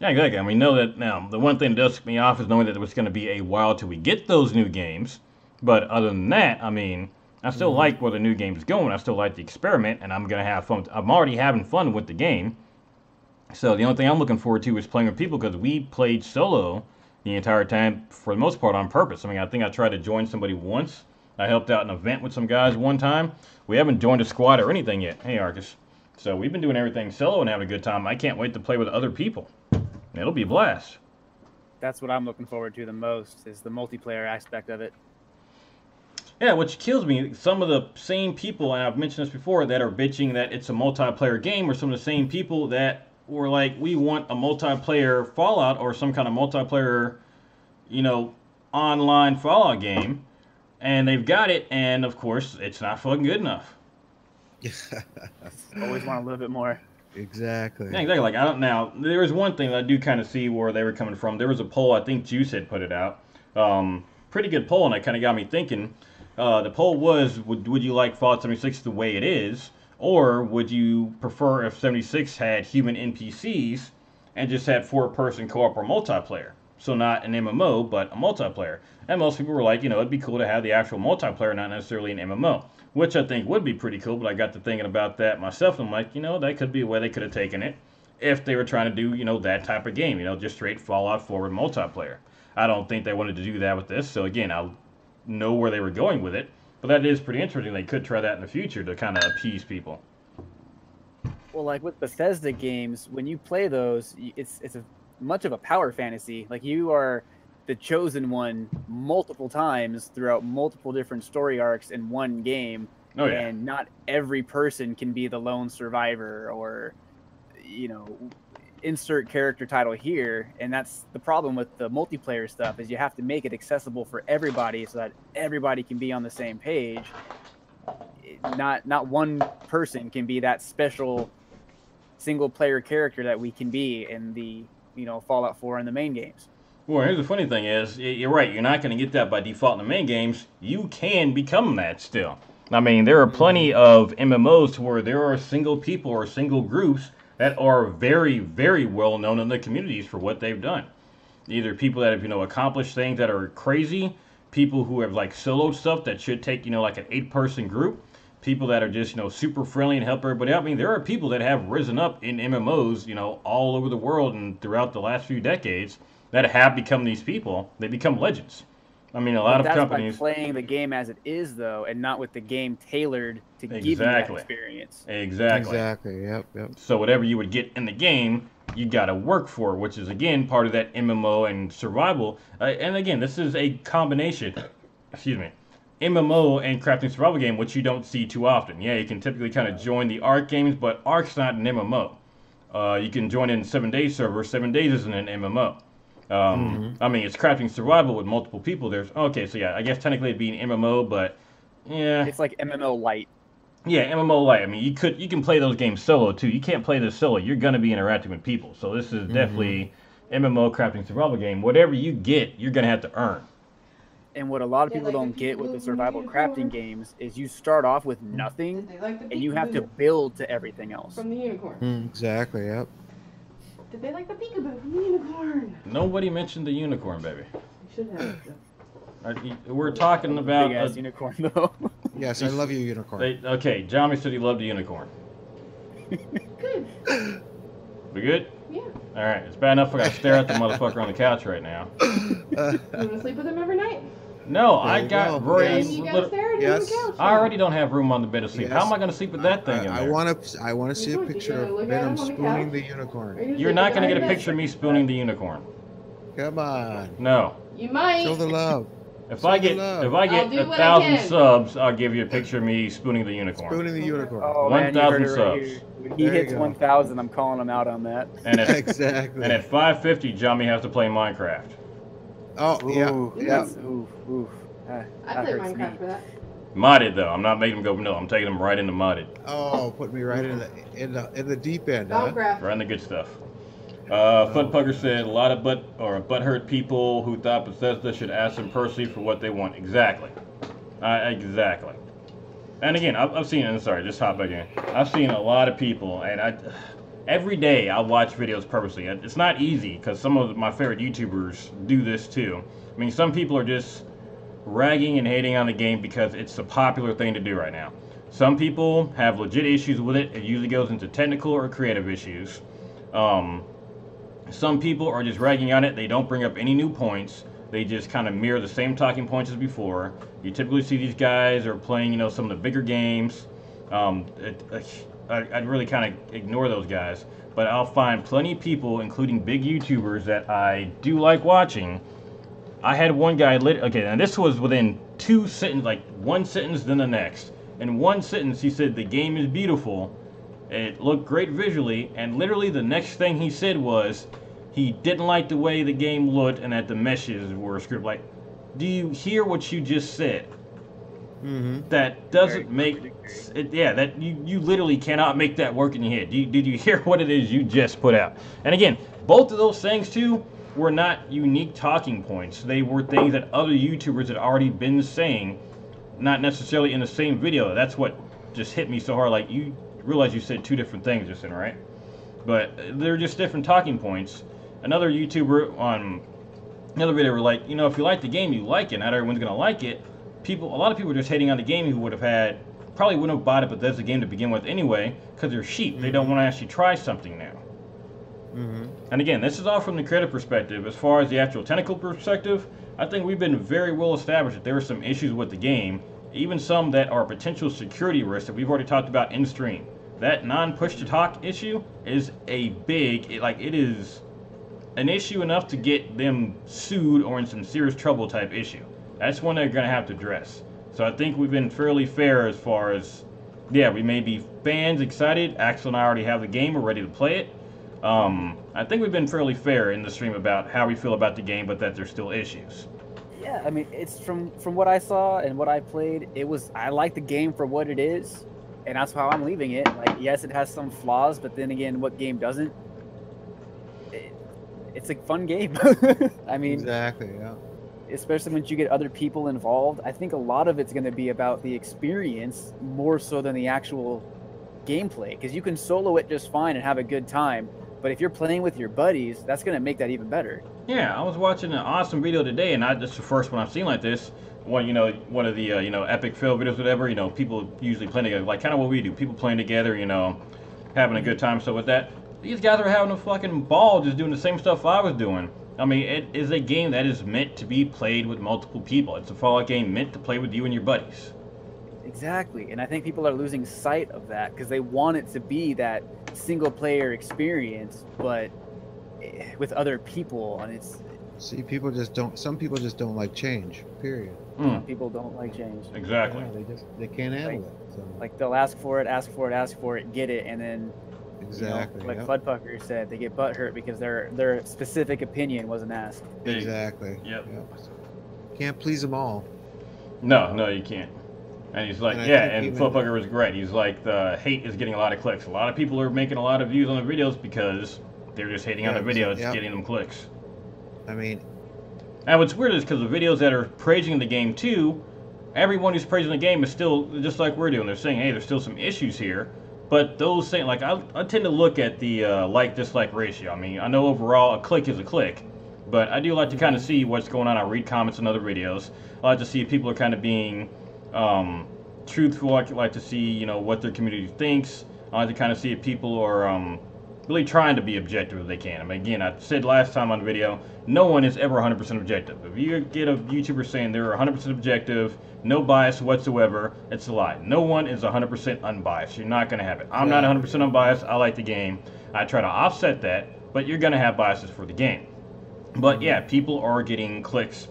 Yeah, exactly. I mean, know that now. The one thing that does tick me off is knowing that it was going to be a while till we get those new games. But other than that, I mean, I still like where the new game's going. I still like the experiment, and I'm going to have fun. I'm already having fun with the game. So the only thing I'm looking forward to is playing with people, because we played solo the entire time, for the most part, on purpose. I mean, I think I tried to join somebody once. I helped out an event with some guys one time. We haven't joined a squad or anything yet. Hey, Arcus. So we've been doing everything solo and having a good time. I can't wait to play with other people. It'll be a blast. That's what I'm looking forward to the most, is the multiplayer aspect of it. Yeah, which kills me, some of the same people, and I've mentioned this before, that are bitching that it's a multiplayer game, are some of the same people that were like, we want a multiplayer Fallout or some kind of multiplayer, you know, online Fallout game, and they've got it, and of course, it's not fucking good enough. Always want a little bit more. Exactly. Yeah, exactly. Like, I don't now. There was one thing that I do kind of see where they were coming from. There was a poll, I think Juice had put it out. Pretty good poll, and it kind of got me thinking. The poll was, would you like Fallout 76 the way it is, or would you prefer if 76 had human NPCs and just had 4-person co-op or multiplayer? So not an MMO, but a multiplayer. And most people were like, you know, it'd be cool to have the actual multiplayer, not necessarily an MMO. Which I think would be pretty cool, but I got to thinking about that myself, and I'm like, you know, that could be a way they could have taken it if they were trying to do, you know, that type of game, you know, just straight Fallout 4 multiplayer. I don't think they wanted to do that with this, so again, I know where they were going with it, but that is pretty interesting. They could try that in the future to kind of appease people. Well, like with Bethesda games, when you play those, it's much of a power fantasy. Like, you are the chosen one multiple times throughout multiple different story arcs in one game. Oh, yeah. And not every person can be the lone survivor, or, you know, insert character title here. And that's the problem with the multiplayer stuff, is you have to make it accessible for everybody so that everybody can be on the same page. Not one person can be that special single player character that we can be in the, you know, Fallout 4 and the main games. Well, here's the funny thing is, you're right, you're not going to get that by default in the main games. You can become that still. I mean, there are plenty of MMOs where there are single people or single groups that are very, very well known in the communities for what they've done. Either people that have, you know, accomplished things that are crazy, people who have, like, soloed stuff that should take, you know, like an 8-person group, people that are just, you know, super friendly and help everybody out. I mean, there are people that have risen up in MMOs, you know, all over the world and throughout the last few decades that have become these people. They become legends. I mean, a lot of companies... by playing the game as it is, though, and not with the game tailored to give you that experience. Exactly. Yep. So whatever you would get in the game, you got to work for, which is, again, part of that MMO and survival. And again, this is a combination, MMO and crafting survival game, which you don't see too often. Yeah, you can typically kind of join the ARC games, but ARC's not an MMO. You can join in 7 Days server. 7 Days isn't an MMO. I mean, it's crafting survival with multiple people. Okay, so yeah, I guess technically it'd be an MMO, but yeah, it's like MMO light. Yeah, MMO light. I mean, you can play those games solo too. You can't play this solo. You're gonna be interacting with people. So this is definitely MMO crafting survival game. Whatever you get, you're gonna have to earn. And what a lot of people don't get with the survival crafting games is you start off with nothing, and you have to build to everything else. From the unicorn. Exactly. Yep. Did they like the peekaboo from the unicorn? Nobody mentioned the unicorn, baby. You should have. We're talking about big ass unicorn though. Yes, I love you, unicorn. Okay, Jommi said he loved the unicorn. Good. We good? Yeah. All right, it's bad enough I gotta stare at the motherfucker on the couch right now. You want to sleep with him every night? No, There I you got go. Ray. Yes. You gotta stare at him on the Yes. couch. I already don't have room on the bed to sleep. Yes. How am I gonna sleep with that thing in I there? want to see a Which one? picture You of gonna look at Venom him on the spooning couch? the Are you unicorn. gonna You're sleep not with gonna him get a every picture of night? me spooning the unicorn. Come on. No. You might. Show the love. If Show I the get love. if I get I'll do what I 1,000 can. subs, I'll give you a picture of me spooning the unicorn. Spooning the unicorn. Oh man, you heard 1,000 it right here. subs. When he There you hits go. 1,000, I'm calling him out on that. And at, Exactly. and at 550, Jommi has to play Minecraft. Oh, yeah. Ooh, Yeah. Ooh, ooh. That I played hurts Minecraft me. for that. Modded though. I'm not making him go no. I'm taking him right into modded. Oh, put me right in the deep end, huh? Minecraft. Right in the good stuff. Footpugger said a lot of butthurt people who thought Bethesda should ask them personally for what they want. Exactly. Exactly. And again, I've seen. And sorry, just hop back in. I've seen a lot of people, and every day I watch videos purposely. It's not easy because some of my favorite YouTubers do this too. I mean, some people are just ragging and hating on the game because it's a popular thing to do right now. Some people have legit issues with it. It usually goes into technical or creative issues. Some people are just ragging on it. They don't bring up any new points. They just kind of mirror the same talking points as before. You typically see these guys are playing, you know, some of the bigger games. I'd really kind of ignore those guys. But I'll find plenty of people, including big YouTubers, that I do like watching. I had one guy, okay, and this was within two sentences, like one sentence, then the next. In one sentence, he said, the game is beautiful. It looked great visually, and literally the next thing he said was, he didn't like the way the game looked and that the meshes were scripted. Like, do you hear what you just said? Mm-hmm. That doesn't make it. Yeah, that you literally cannot make that work in your head. Did you hear what it is you just put out? And again, both of those things too were not unique talking points. They were things that other YouTubers had already been saying, not necessarily in the same video. That's what just hit me so hard. Like, you realize you said two different things just then, right? But they're just different talking points. Another YouTuber on another video were like, you know, if you like the game, you like it. Not everyone's gonna like it. A lot of people are just hating on the game who probably wouldn't have bought it, but that's the game to begin with anyway, because they're sheep. Mm-hmm. They don't want to actually try something new. Mm-hmm. And again, this is all from the creative perspective. As far as the actual technical perspective, I think we've been very well established that there are some issues with the game, even some that are potential security risks that we've already talked about in stream. That non-push-to-talk issue is a big, it is an issue enough to get them sued or in some serious trouble type issue. That's one they're going to have to address. So I think we've been fairly fair as far as, yeah, we may be fans excited. Axel and I already have the game. We're ready to play it. I think we've been fairly fair in the stream about how we feel about the game, but that there's still issues. Yeah, I mean, it's from what I saw and what I played, I like the game for what it is, and that's how I'm leaving it. Like, yes, it has some flaws, but then again, what game doesn't? It's a fun game. I mean, exactly, yeah. Especially when you get other people involved. I think a lot of it's going to be about the experience more so than the actual gameplay, because you can solo it just fine and have a good time, but if you're playing with your buddies, that's going to make that even better. Yeah, I was watching an awesome video today, and this is the first one I've seen like this. One of the epic fail videos, whatever. People usually playing together, like kind of what we do. People playing together, having a good time. So with that, these guys are having a fucking ball just doing the same stuff I was doing. I mean, it is a game that is meant to be played with multiple people. It's a Fallout game meant to play with you and your buddies. Exactly, and I think people are losing sight of that because they want it to be that single-player experience, but with other people, and it's... See, some people just don't like change, period. Some people don't like change. Exactly. Yeah, they can't handle it. So. Like, they'll ask for it, get it, and then... Exactly. Like Floodpucker said, they get butthurt because their specific opinion wasn't asked. Exactly. Yep. Can't please them all. No, you can't. And he's like, and Floodpucker was great. He's like, the hate is getting a lot of clicks. A lot of people are making a lot of views on the videos because they're just hating on the video. It's getting them clicks. I mean, and what's weird is because the videos that are praising the game too, everyone who's praising the game is still just like we're doing. They're saying, hey, there's still some issues here. But those things, like I tend to look at the like-dislike ratio. I mean, I know overall a click is a click, but I do like to kind of see what's going on. I read comments on other videos. I like to see if people are kind of being truthful. I like to see, you know, what their community thinks. I like to kind of see if people are really trying to be objective if they can. I mean, again, I said last time on the video, no one is ever 100% objective. If you get a YouTuber saying they're 100% objective, no bias whatsoever, it's a lie. No one is 100% unbiased. You're not going to have it. I'm not 100% unbiased. I like the game. I try to offset that, but you're going to have biases for the game. But yeah, people are getting clicks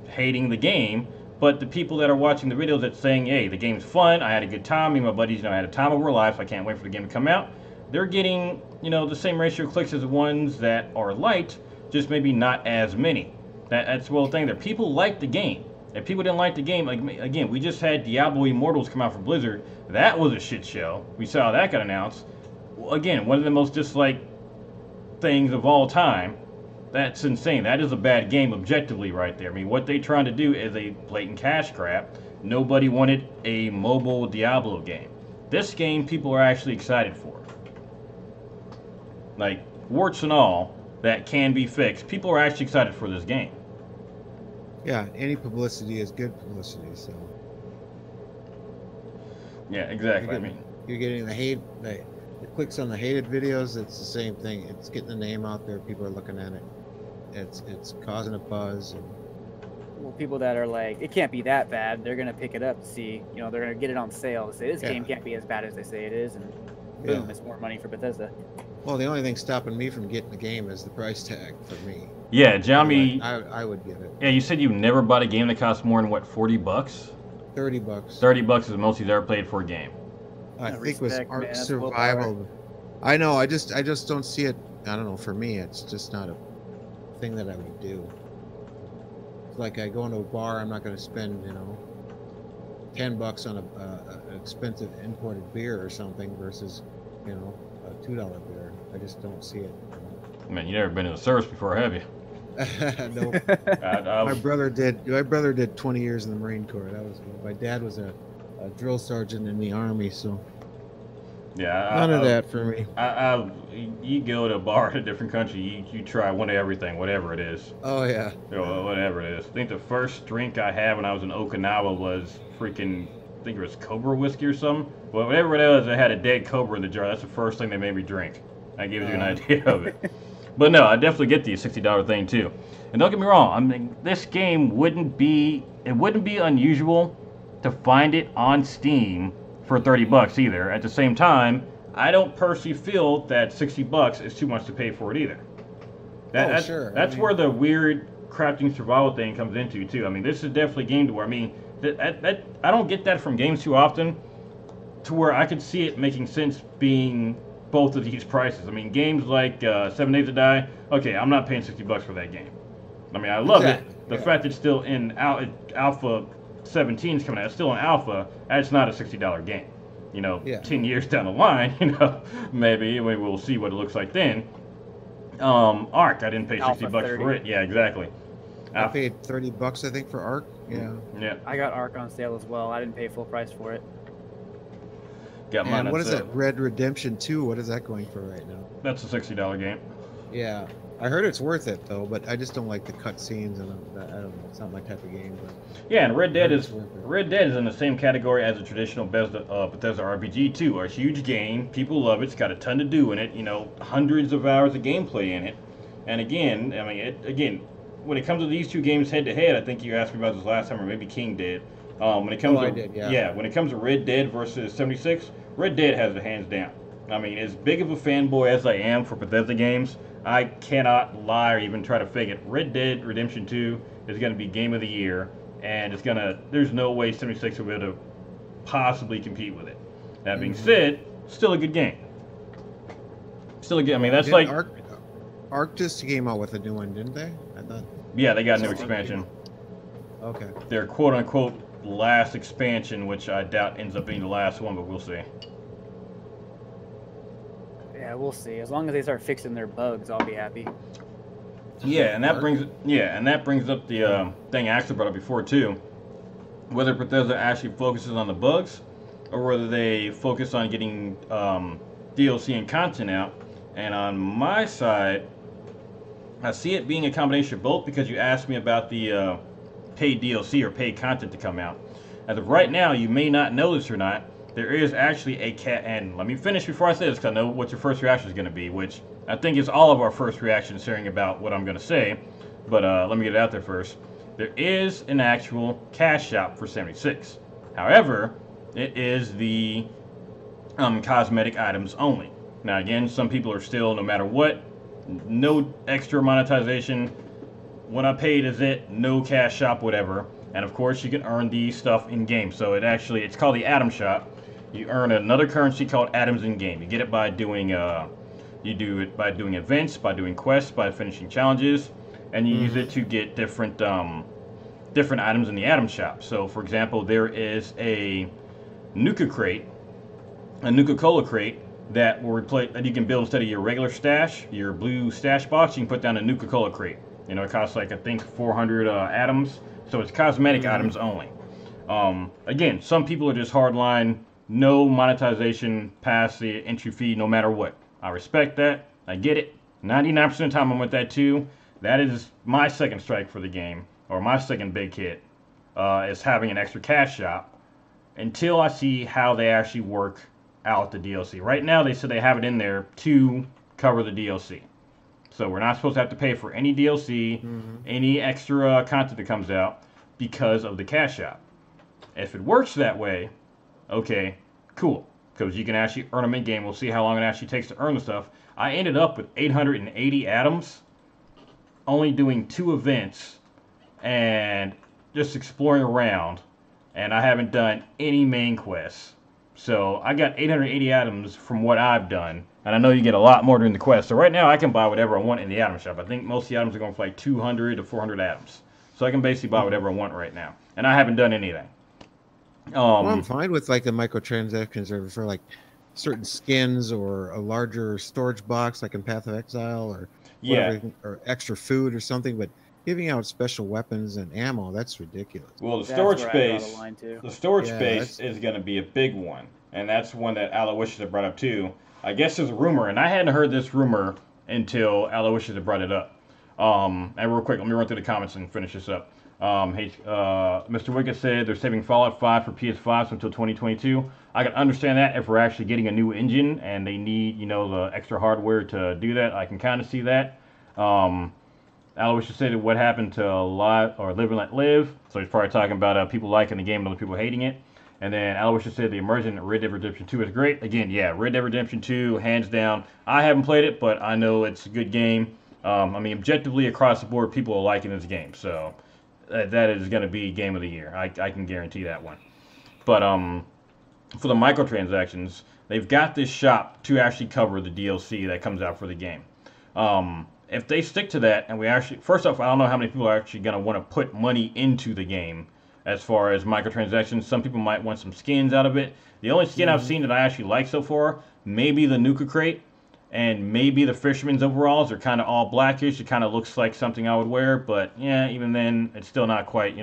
hating the game, but the people that are watching the videos that's saying, hey, the game's fun, I had a good time, me and my buddies, you know, I had a time of our life, I can't wait for the game to come out, they're getting, you know, the same ratio of clicks as the ones that are liked, just maybe not as many. That's the whole thing there. People like the game. If people didn't like the game, like, again, we just had Diablo Immortals come out for Blizzard. That was a shit show. We saw how that got announced. Again, one of the most disliked things of all time. That's insane. That is a bad game objectively right there. I mean, what they trying to do is a blatant cash grab. Nobody wanted a mobile Diablo game. This game, people are actually excited for. Like, warts and all, that can be fixed. People are actually excited for this game. Yeah, any publicity is good publicity, so. Yeah, exactly. You're getting the hate, the clicks on the hated videos, it's the same thing. It's getting the name out there, people are looking at it. It's causing a buzz. And... Well, people that are like, it can't be that bad, they're going to pick it up to see, you know, they're going to get it on sale to say this game can't be as bad as they say it is, and boom, it's more money for Bethesda. Well, the only thing stopping me from getting the game is the price tag for me. Yeah, Jommi, I would get it. Yeah, you said you've never bought a game that costs more than, what, 40 bucks? 30 bucks. 30 bucks is the most you've ever played for a game. I think it was Ark Survival. I know, I just don't see it. I don't know, for me, it's just not a thing that I would do. It's like I go into a bar, I'm not going to spend, you know, 10 bucks on an expensive imported beer or something versus, you know, a $2 beer. I just don't see it. Man, you never been in the service before, have you? No. My brother did 20 years in the Marine Corps. That was good. My dad was a drill sergeant in the Army, so yeah, none of that for me. You go to a bar in a different country, you try one of everything, whatever it is. Oh yeah. You know, whatever it is. I think the first drink I had when I was in Okinawa was freaking, I think it was Cobra whiskey or something. Well, whatever it was, it had a dead cobra in the jar. That's the first thing they made me drink. That gives you an idea of it. But no, I definitely get the $60 thing too. And don't get me wrong, I mean, this game wouldn't be unusual to find it on Steam for 30 bucks either. At the same time, I don't personally feel that 60 bucks is too much to pay for it either. That's where the weird crafting survival thing comes into too. I mean, this is definitely a game to where, I mean, I don't get that from games too often, to where I could see it making sense being both of these prices. I mean, games like 7 Days to Die, okay, I'm not paying 60 bucks for that game. I mean, I love it. The fact that it's still in Alpha 17 is coming out, it's still in Alpha, that's not a $60 game. You know, 10 years down the line, you know, maybe we'll see what it looks like then. Ark, I didn't pay 60 bucks for it. Yeah, exactly. I paid 30 bucks, I think, for Ark. Yeah. Yeah. I got Ark on sale as well. I didn't pay full price for it. Got mine. And what is that? Red Redemption 2? What is that going for right now? That's a $60 game. Yeah. I heard it's worth it though, but I just don't like the cutscenes, and I don't know. It's not my type of game. But yeah, and Red Dead is in the same category as a traditional Bethesda RPG too. A huge game, people love it. It's got a ton to do in it. You know, hundreds of hours of gameplay in it. And again, I mean, when it comes to these two games head to head, I think you asked me about this last time, or maybe King did. When it comes when it comes to Red Dead versus 76, Red Dead has it hands down. I mean, as big of a fanboy as I am for Bethesda games, I cannot lie or even try to fake it. Red Dead Redemption 2 is going to be game of the year, and there's no way 76 will be able to possibly compete with it. That being said, still a good game. Still a good, I mean, that's like... Ark just came out with a new one, didn't they? I thought. Yeah, they got a new expansion. Okay. Their quote-unquote last expansion, which I doubt ends up being the last one, but we'll see. Yeah, we'll see. As long as they start fixing their bugs, I'll be happy. Yeah, and that brings up the thing Axel brought up before too. Whether Bethesda actually focuses on the bugs, or whether they focus on getting DLC and content out. And on my side, I see it being a combination of both because you asked me about the paid DLC or paid content to come out. As of right now, you may not know this or not, there is actually a cat. And let me finish before I say this because I know what your first reaction is going to be, which I think is all of our first reactions hearing about what I'm going to say. But let me get it out there first. There is an actual cash shop for 76. However, it is the cosmetic items only. Now again, some people are still, no matter what, no extra monetization. What I paid is it, no cash shop, whatever. And of course, you can earn the stuff in game. So it's called the Atom Shop. You earn another currency called atoms in game. You get it by doing events, by doing quests, by finishing challenges, and you use it to get different items in the Atom Shop. So for example, there is a Nuka-Cola crate that will replace that you can build instead of your regular stash, your blue stash box. You can put down a Nuka-Cola crate. You know, it costs like I think 400 atoms, so it's cosmetic items only. Again, some people are just hardline, no monetization past the entry fee, no matter what. I respect that. I get it. 99% of the time I'm with that too. That is my second strike for the game, or my second big hit, is having an extra cash shop until I see how they actually work out the DLC. Right now they said they have it in there to cover the DLC. So we're not supposed to have to pay for any DLC, any extra content that comes out because of the cash shop. If it works that way, okay, cool. Because you can actually earn them in game. We'll see how long it actually takes to earn the stuff. I ended up with 880 atoms, only doing 2 events, and just exploring around. And I haven't done any main quests. So I got 880 atoms from what I've done. And I know you get a lot more during the quest. So right now I can buy whatever I want in the atom shop. I think most of the atoms are going for like 200 to 400 atoms. So I can basically buy whatever I want right now. And I haven't done anything. Well, I'm fine with like the microtransactions or for like certain skins or a larger storage box like in Path of Exile or whatever, or extra food or something. But giving out special weapons and ammo, that's ridiculous. Well, the storage space is going to be a big one. And that's one that Aloysius had brought up too. I guess there's a rumor, and I hadn't heard this rumor until Aloysius had brought it up. And real quick, let me run through the comments and finish this up. Mr. Wicked said they're saving Fallout 5 for PS5 until 2022. I can understand that if we're actually getting a new engine and they need, the extra hardware to do that. I can kind of see that. Aloysius said what happened to Live and Let Live. So he's probably talking about people liking the game and other people hating it. And then Aloysius said the immersion in Red Dead Redemption 2 is great. Again, yeah, Red Dead Redemption 2, hands down. I haven't played it, but I know it's a good game. Objectively across the board, people are liking this game. So that is going to be game of the year. I can guarantee that one. But for the microtransactions, they've got this shop to actually cover the DLC that comes out for the game. If they stick to that, and we actually, first off, I don't know how many people are actually going to want to put money into the game as far as microtransactions. Some people might want some skins out of it. The only skin I've seen that I actually like so far, maybe the Nuka crate, and maybe the Fisherman's overalls are kind of all blackish. It kind of looks like something I would wear, but yeah, even then, it's still not quite,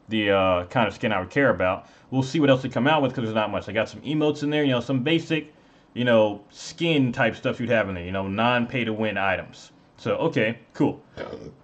the kind of skin I would care about. We'll see what else they come out with because there's not much. I got some emotes in there, some basic, skin type stuff you'd have in there, non-pay-to-win items. So, okay, cool.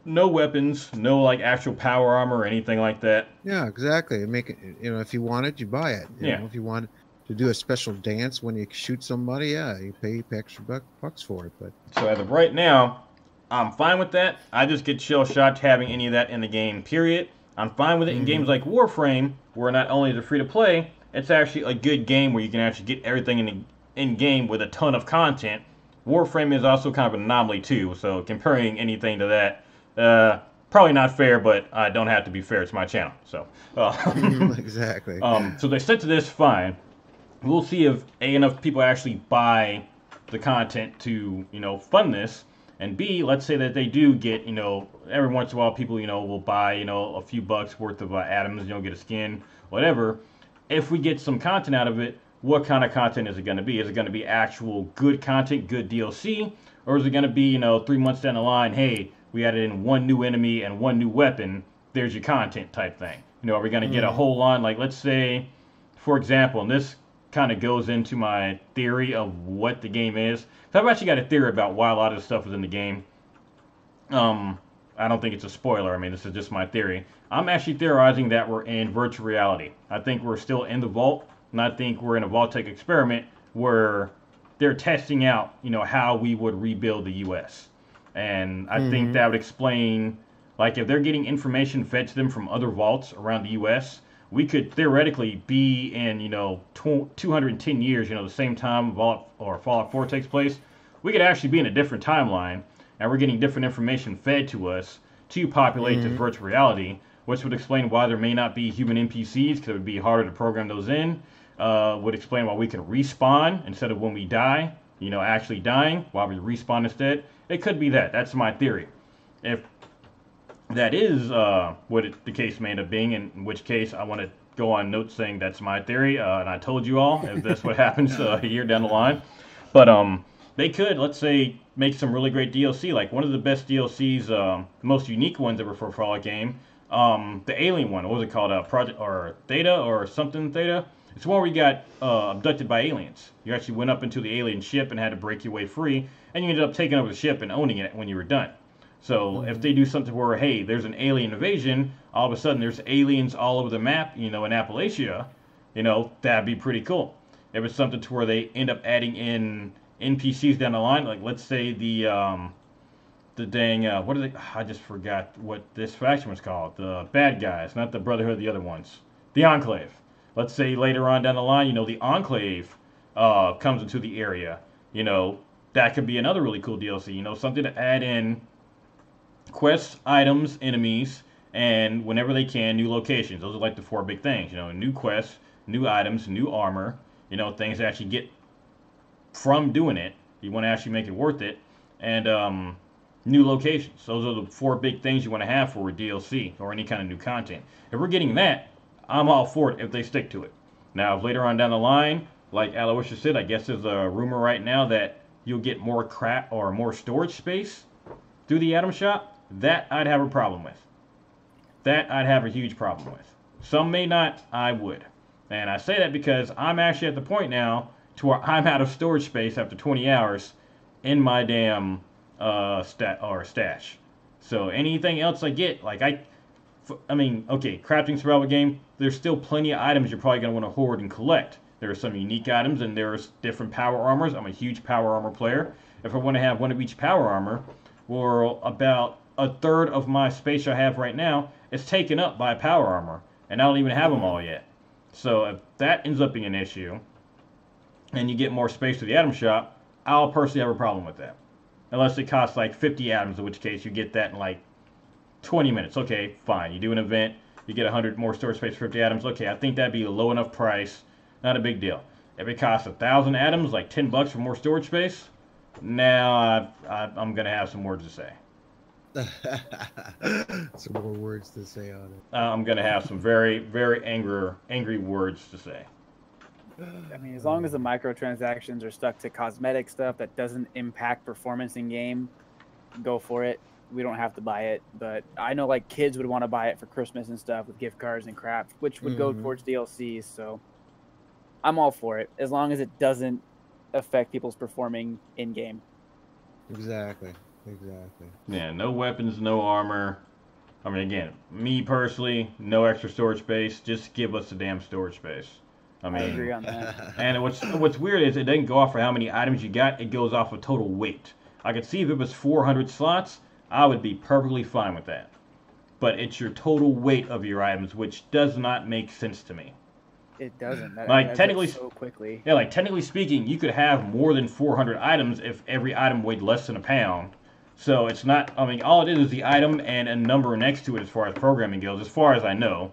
No weapons, no, like, actual power armor or anything like that. Yeah, exactly. Make it, if you want it, you buy it. You know, if you want to do a special dance when you shoot somebody, yeah, you pay extra bucks for it. But so as of right now, I'm fine with that. I just get shell-shocked having any of that in the game, period. I'm fine with it in games like Warframe, where not only is it free-to-play, it's actually a good game where you can actually get everything in-game with a ton of content. Warframe is also kind of an anomaly too, so comparing anything to that, probably not fair, but I don't have to be fair. It's my channel, so. Exactly. So they stick to this, fine. We'll see if A, enough people actually buy the content to, fund this, and B, let's say that they do get, every once in a while people, will buy, a few bucks worth of atoms, get a skin, whatever. If we get some content out of it, what kind of content is it going to be? Is it going to be actual good content, good DLC? Or is it going to be, 3 months down the line, hey, we added in 1 new enemy and 1 new weapon, there's your content type thing. Are we going to get a whole line? Like, let's say, for example, and this kind of goes into my theory of what the game is. So I've actually got a theory about why a lot of the stuff is in the game. I don't think it's a spoiler. I mean, this is just my theory. I'm actually theorizing that we're in virtual reality. I think we're still in the vault, and I think we're in a Vault-Tec experiment where they're testing out, you know, how we would rebuild the U.S. And I think that would explain, like, if they're getting information fed to them from other vaults around the U.S., we could theoretically be in, you know, 210 years, you know, the same time Vault or Fallout 4 takes place. We could actually be in a different timeline, and we're getting different information fed to us to populate this virtual reality, which would explain why there may not be human NPCs, because it would be harder to program those in. Would explain why we can respawn instead of when we die, you know, actually dying, why we respawn instead. It could be that. That's my theory. If that is what the case may end up being, in which case I want to go on note saying that's my theory, and I told you all if that's what happens a year down the line. But they could, let's say, make some really great DLC. Like one of the best DLCs, the most unique ones ever for a Fallout game, the alien one. What was it called? Project or Theta or something Theta. It's one where you got abducted by aliens. You actually went up into the alien ship and had to break your way free, and you ended up taking over the ship and owning it when you were done. So if they do something where, hey, there's an alien invasion, all of a sudden there's aliens all over the map, you know, in Appalachia, you know, that'd be pretty cool. If it's something to where they end up adding in NPCs down the line, like let's say the dang, what are they? I just forgot what this faction was called. The bad guys, not the Brotherhood, the other ones. The Enclave. Let's say later on down the line, you know, the Enclave comes into the area. You know, that could be another really cool DLC. You know, something to add in quests, items, enemies, and whenever they can, new locations. Those are like the 4 big things. You know, new quests, new items, new armor. You know, things that actually get from doing it. You want to actually make it worth it. And new locations. Those are the 4 big things you want to have for a DLC or any kind of new content. If we're getting that, I'm all for it if they stick to it. Now, if later on down the line, like Aloysius said, I guess there's a rumor right now that you'll get more crap or more storage space through the Atom Shop. That I'd have a problem with. That I'd have a huge problem with. Some may not, I would. And I say that because I'm actually at the point now to where I'm out of storage space after 20 hours in my damn stash. So anything else I get, like I mean, okay, crafting survival game, there's still plenty of items you're probably going to want to hoard and collect. There are some unique items and there's different power armors. I'm a huge power armor player. If I want to have one of each power armor, well, about a third of my space I have right now is taken up by power armor, and I don't even have them all yet. So if that ends up being an issue, and you get more space to the Atom Shop, I'll personally have a problem with that. Unless it costs like 50 atoms, in which case you get that in like 20 minutes. Okay, fine. You do an event, you get 100 more storage space for 50 atoms. Okay, I think that'd be a low enough price. Not a big deal. If it costs 1,000 atoms, like $10 for more storage space, now I'm going to have some words to say. Some more words to say on it. I'm going to have some very, very angry words to say. I mean, as long as the microtransactions are stuck to cosmetic stuff that doesn't impact performance in game, go for it. We don't have to buy it, but I know like kids would want to buy it for Christmas and stuff with gift cards and crap, which would go towards DLCs. So I'm all for it as long as it doesn't affect people's performing in game. Exactly. Yeah, no weapons, no armor. I mean, again, me personally, no extra storage space. Just give us the damn storage space. I mean, I agree on that. And what's weird is it doesn't go off for how many items you got. It goes off of total weight. I could see if it was 400 slots, I would be perfectly fine with that. But it's your total weight of your items, which does not make sense to me. It doesn't. That like adds technically, up so quickly. Yeah, like technically speaking, you could have more than 400 items if every item weighed less than a pound. So it's not. I mean, all it is the item and a number next to it as far as programming goes. As far as I know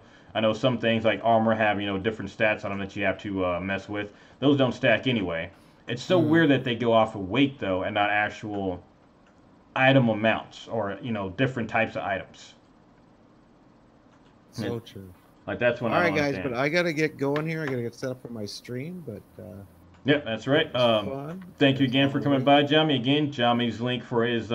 some things like armor have different stats on them that you have to mess with. Those don't stack anyway. It's so weird that they go off of weight though, and not actual item amounts or different types of items. So true. Like that's when. All right, guys, but I gotta get going here. I gotta get set up for my stream, but. Yeah, that's right. Thank you again for coming by, Jommi. Again, Jommi's link for his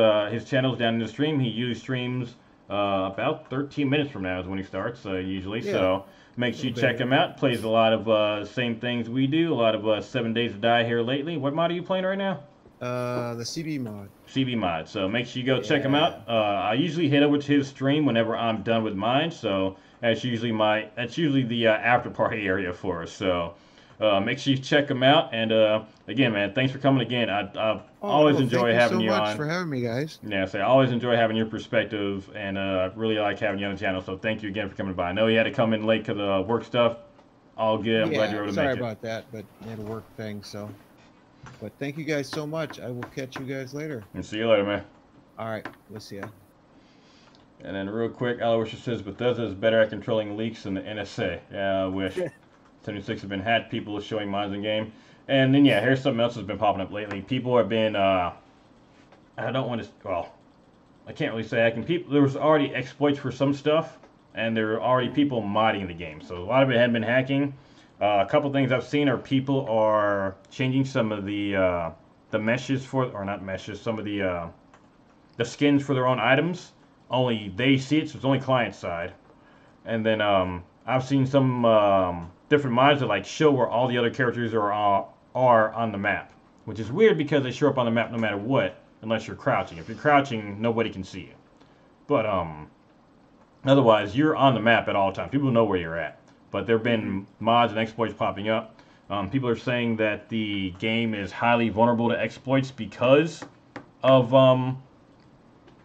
channels down in the stream. He usually streams about 13 minutes from now is when he starts usually. Yeah. So make sure you check him out. Plays a lot of same things we do. A lot of 7 Days to Die here lately. What mod are you playing right now? The CB mod. CB mod. So make sure you go check him out. I usually head over to his stream whenever I'm done with mine. So that's usually the after party area for us. So make sure you check him out. And again, man, thanks for coming again. I always enjoy having you on. Thank you so much for having me, guys. Yeah, so I always enjoy having your perspective, and really like having you on the channel. So thank you again for coming by. I know you had to come in late because of work stuff. All good. I'm glad you were able to make it. Sorry about that, but I had a work thing, so. But thank you guys so much. I will catch you guys later. And see you later, man. All right, we'll see ya. And then real quick, Aloysius says Bethesda is better at controlling leaks than the NSA. Yeah, I wish. 76 have been hacked. People are showing minds in game. And then yeah, here's something else that's been popping up lately. People have been I don't want to. Well, I can't really say hacking. People, there was already exploits for some stuff, and there were already people modding the game. So a lot of it had been hacking. A couple things I've seen are people are changing some of the meshes for, or not meshes, some of the skins for their own items. Only they see it, so it's only client side. And then I've seen some different mods that like show where all the other characters are on the map, which is weird because they show up on the map no matter what, unless you're crouching. If you're crouching, nobody can see you. But otherwise, you're on the map at all times. People know where you're at. But there have been mods and exploits popping up. People are saying that the game is highly vulnerable to exploits because of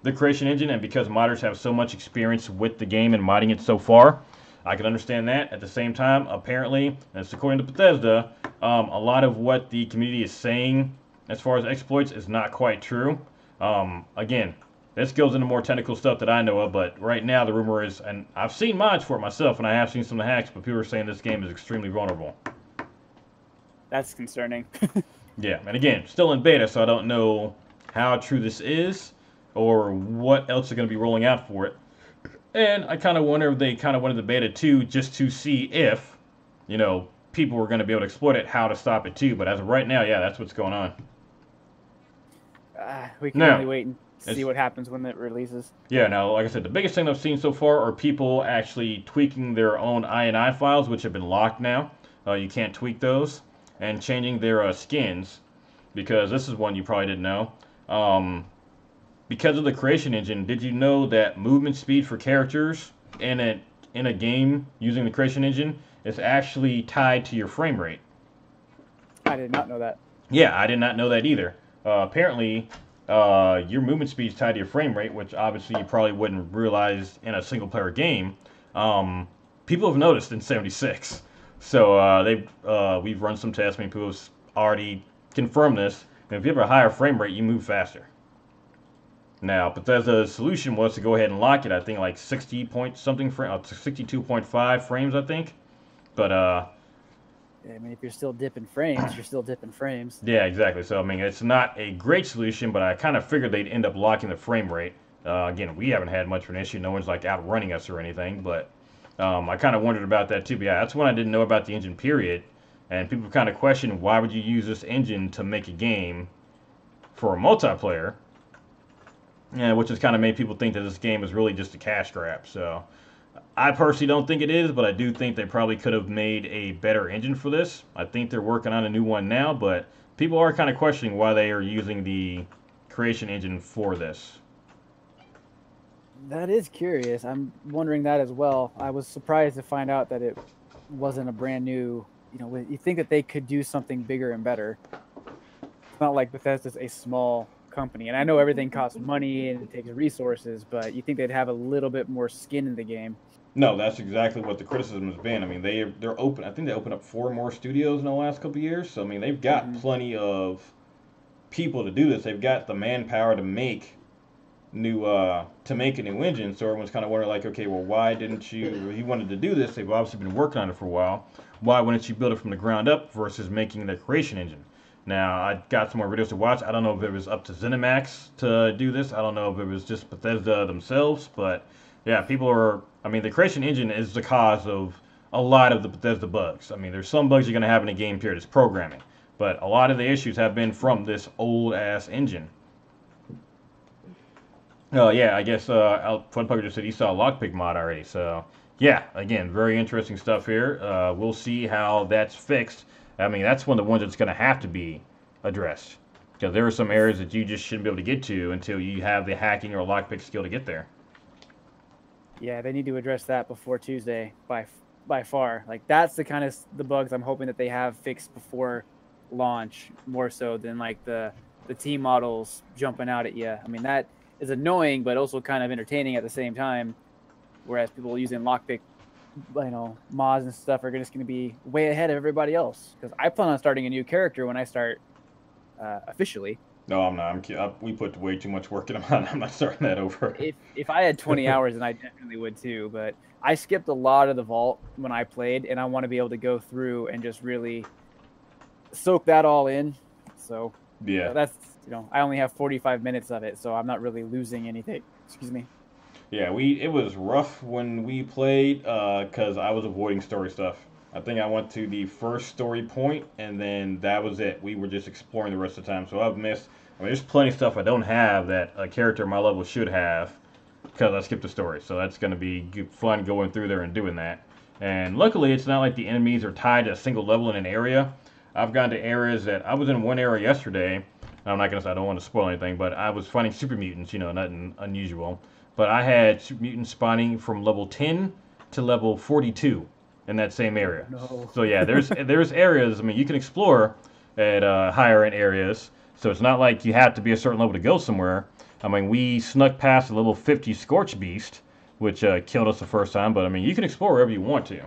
the creation engine and because modders have so much experience with the game and modding it so far. I can understand that. At the same time, apparently, and it's according to Bethesda, a lot of what the community is saying as far as exploits is not quite true. Again, this goes into more technical stuff that I know of, but right now the rumor is, and I've seen mods for it myself, and I have seen some of the hacks, but people are saying this game is extremely vulnerable. That's concerning. Yeah, and again, still in beta, so I don't know how true this is or what else is going to be rolling out for it. And I kind of wonder if they kind of wanted the beta too, just to see if, you know, people were going to be able to exploit it, how to stop it too. But as of right now, yeah, that's what's going on. We can only wait and see what happens when it releases. Yeah, now, like I said, the biggest thing I've seen so far are people actually tweaking their own INI files, which have been locked now. You can't tweak those. And changing their skins, because this is one you probably didn't know. Because of the creation engine, did you know that movement speed for characters in a game using the creation engine is actually tied to your frame rate? I did not know that. Yeah, I did not know that either. Apparently, your movement speed is tied to your frame rate, which obviously you probably wouldn't realize in a single-player game. People have noticed in 76. So we've run some tests. I mean, people have already confirmed this. And if you have a higher frame rate, you move faster. Now, Bethesda's solution was to go ahead and lock it. I think like 60 point something frame, 62.5 frames, I think. But yeah, I mean, if you're still dipping frames, you're still dipping frames. Yeah, exactly. So I mean, it's not a great solution, but I kind of figured they'd end up locking the frame rate. Again, we haven't had much of an issue. No one's like outrunning us or anything, but I kind of wondered about that too. But yeah, that's one I didn't know about the engine, period. And people kind of questioned, why would you use this engine to make a game for a multiplayer? Yeah, which has kind of made people think that this game is really just a cash grab. So I personally don't think it is, but I do think they probably could have made a better engine for this. I think they're working on a new one now, but people are kind of questioning why they are using the creation engine for this. That is curious. I'm wondering that as well. I was surprised to find out that it wasn't a brand new, you know, you think that they could do something bigger and better. It's not like Bethesda's a small company, and I know everything costs money and it takes resources, but you think they'd have a little bit more skin in the game. No, that's exactly what the criticism has been. I mean, they're open. I think they opened up 4 more studios in the last couple of years. So I mean, they've got plenty of people to do this. They've got the manpower to make a new engine. So everyone's kind of wondering, like, okay, well, why didn't you? He wanted to do this. They've obviously been working on it for a while. Why wouldn't you build it from the ground up versus making the creation engine? Now, I got some more videos to watch. I don't know if it was up to ZeniMax to do this. I don't know if it was just Bethesda themselves. But, yeah, people are... I mean, the creation engine is the cause of a lot of the Bethesda bugs. I mean, there's some bugs you're going to have in a game, period. It's programming. But a lot of the issues have been from this old-ass engine. Oh yeah, I guess Funpucker just said he saw a lockpick mod already. So yeah, again, very interesting stuff here. We'll see how that's fixed. I mean, that's one of the ones that's going to have to be addressed because there are some areas that you just shouldn't be able to get to until you have the hacking or lockpick skill to get there. Yeah, they need to address that before Tuesday by far. Like that's the kind of the bugs I'm hoping that they have fixed before launch, more so than like the team models jumping out at you. I mean, that is annoying, but also kind of entertaining at the same time. Whereas people using lockpick, mods and stuff are just going to be way ahead of everybody else. Because I plan on starting a new character when I start officially. No, I'm not. We put way too much work in them. I'm not starting that over. If I had 20 hours, then I definitely would too. But I skipped a lot of the vault when I played, and I want to be able to go through and just really soak that all in. So yeah, that's I only have 45 minutes of it, so I'm not really losing anything. Excuse me. Yeah, it was rough when we played because I was avoiding story stuff. I think I went to the first story point, and then that was it. We were just exploring the rest of the time. So I've missed. I mean, there's plenty of stuff I don't have that a character my level should have because I skipped the story. So that's going to be fun going through there and doing that. And luckily, it's not like the enemies are tied to a single level in an area. I've gone to areas that I was in one area yesterday. I'm not going to say I don't want to spoil anything, but I was fighting super mutants, nothing unusual. But I had super mutants spawning from level 10 to level 42 in that same area. No. So yeah, there's areas. I mean, you can explore at higher end areas. So it's not like you have to be a certain level to go somewhere. I mean, we snuck past the level 50 Scorch Beast, which killed us the first time. But I mean, you can explore wherever you want to,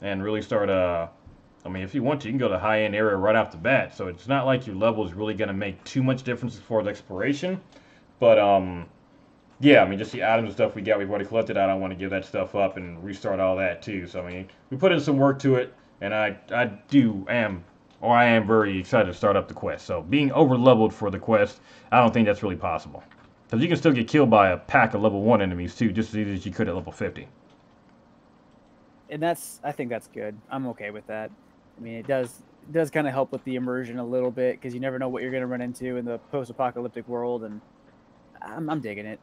and really start. I mean, if you want to, you can go to high end area right off the bat. So it's not like your level is really going to make too much difference as far as exploration. But yeah, I mean, just the items and stuff we've already collected. I don't want to give that stuff up and restart all that too. So I mean, we put in some work to it, and I am very excited to start up the quest. So being over leveled for the quest, I don't think that's really possible, because you can still get killed by a pack of level 1 enemies too, just as easy as you could at level 50. And I think that's good. I'm okay with that. I mean, it does kind of help with the immersion a little bit, because you never know what you're going to run into in the post-apocalyptic world, and I'm digging it.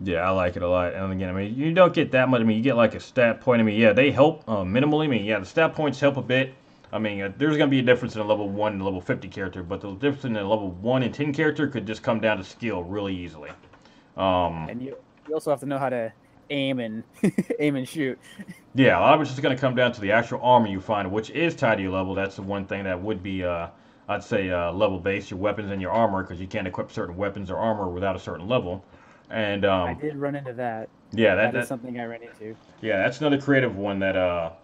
Yeah, I like it a lot. And again, I mean, you don't get that much. I mean, you get like a stat point. I mean, yeah, they help minimally. I mean, yeah, the stat points help a bit. I mean, there's going to be a difference in a level 1 and level 50 character, but the difference in a level 1 and 10 character could just come down to skill really easily. And you also have to know how to aim and shoot. Yeah, a lot of it's just going to come down to the actual armor you find, which is tied to your level. That's the one thing that would be, I'd say, level based, your weapons and your armor, because you can't equip certain weapons or armor without a certain level. And I did run into that. Yeah, that is something I ran into. Yeah, that's another creative one that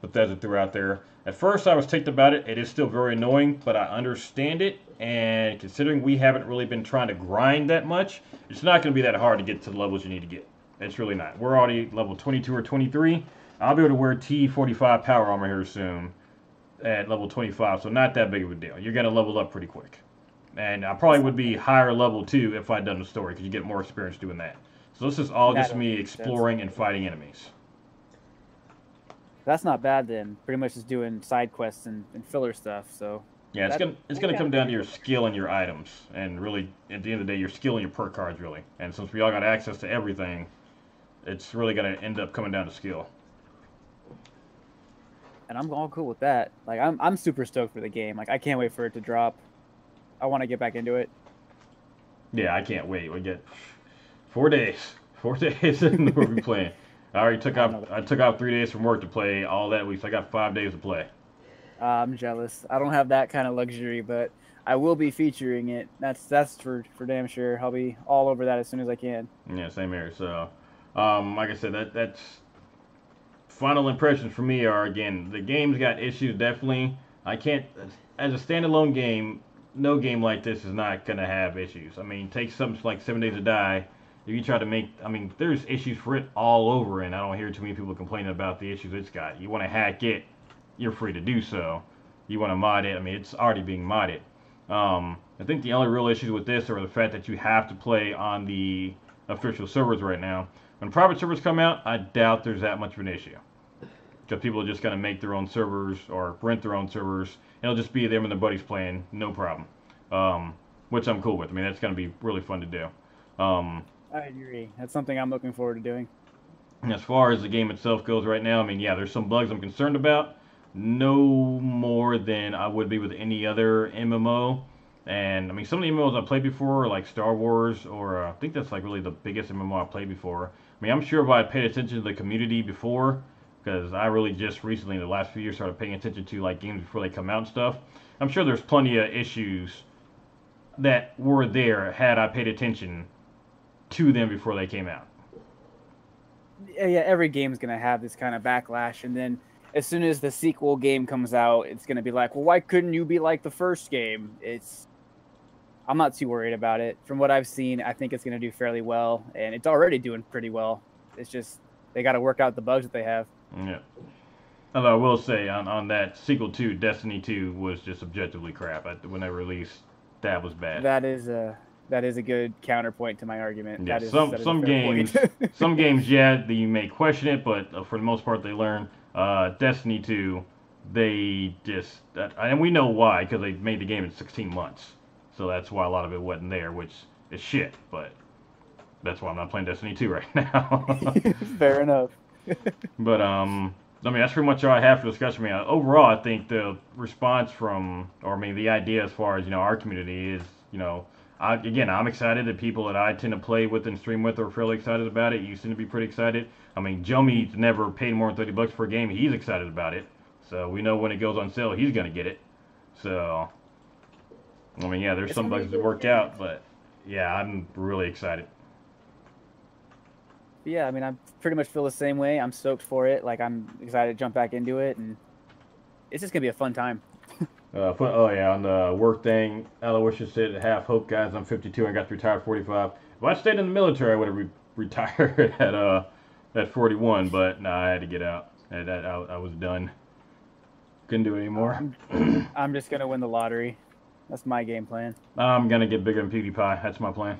Bethesda threw out there. At first, I was ticked about it. It is still very annoying, but I understand it. And considering we haven't really been trying to grind that much, it's not going to be that hard to get to the levels you need to get. It's really not. We're already level 22 or 23. I'll be able to wear T45 power armor here soon at level 25, so not that big of a deal. You're going to level up pretty quick. And I probably would be higher level too if I'd done the story, because you get more experience doing that. So this is all just me exploring and fighting enemies. That's not bad then. Pretty much just doing side quests and filler stuff. So yeah, it's gonna come down to your skill and your items, and really at the end of the day, your skill and your perk cards really. And since we all got access to everything, it's really gonna end up coming down to skill. And I'm all cool with that. Like I'm super stoked for the game. Like I can't wait for it to drop. I want to get back into it. Yeah, I can't wait. We get 4 days. 4 days and we'll be playing. I took off 3 days from work to play all that week, so I got 5 days to play. I'm jealous. I don't have that kind of luxury, but I will be featuring it. That's for damn sure. I'll be all over that as soon as I can. Yeah, same here. So, like I said, that's final impressions for me are, again, the game's got issues definitely. I can't, as a standalone game, no game like this is not gonna have issues. I mean, take something like 7 Days to Die. If you try to make, I mean, there's issues for it all over, and I don't hear too many people complaining about the issues it's got. You want to hack it, you're free to do so. You want to mod it, I mean, it's already being modded. I think the only real issues with this are the fact that you have to play on the official servers right now. When private servers come out, I doubt there's that much of an issue, because people are just going to make their own servers or rent their own servers, and it'll just be them and their buddies playing, no problem. Which I'm cool with. I mean, that's going to be really fun to do. I agree. That's something I'm looking forward to doing. And as far as the game itself goes right now, I mean, yeah, there's some bugs I'm concerned about. No more than I would be with any other MMO. And I mean, some of the MMOs I played before, like Star Wars, or I think that's like really the biggest MMO I played before. I mean, I'm sure if I had paid attention to the community before, because I really just recently, in the last few years, started paying attention to like games before they come out and stuff. I'm sure there's plenty of issues that were there had I paid attention to them before they came out. Yeah, every game's gonna have this kind of backlash, and then as soon as the sequel game comes out, it's gonna be like, well, why couldn't you be like the first game? I'm not too worried about it. From what I've seen, I think it's gonna do fairly well, and it's already doing pretty well. It's just they got to work out the bugs that they have. Yeah. Although I will say on that sequel 2, Destiny 2 was just objectively crap. When they released, that was bad. That is a good counterpoint to my argument. Yeah, that is some games, some games, yeah, you may question it, but for the most part, they learn. Destiny 2, they just, and we know why, because they made the game in 16 months. So that's why a lot of it wasn't there, which is shit, but that's why I'm not playing Destiny 2 right now. Fair enough. But, I mean, that's pretty much all I have for discussion. I mean, overall, I think the response from, or I mean, the idea as far as, our community is, I'm excited. The people that I tend to play with and stream with are fairly excited about it. You seem to be pretty excited. I mean, Jommi's never paid more than $30 per game. He's excited about it. So we know when it goes on sale, he's going to get it. So, I mean, yeah, there's some bugs that worked out, but yeah, I'm really excited. Yeah, I mean, I pretty much feel the same way. I'm stoked for it. Like, I'm excited to jump back into it, and it's just going to be a fun time. On the work thing, Aloysius said, half hope, guys, I'm 52 and got retired at 45. If I stayed in the military, I would have retired at 41, but nah, I had to get out. I was done. Couldn't do it anymore. I'm just going to win the lottery. That's my game plan. I'm going to get bigger than PewDiePie. That's my plan.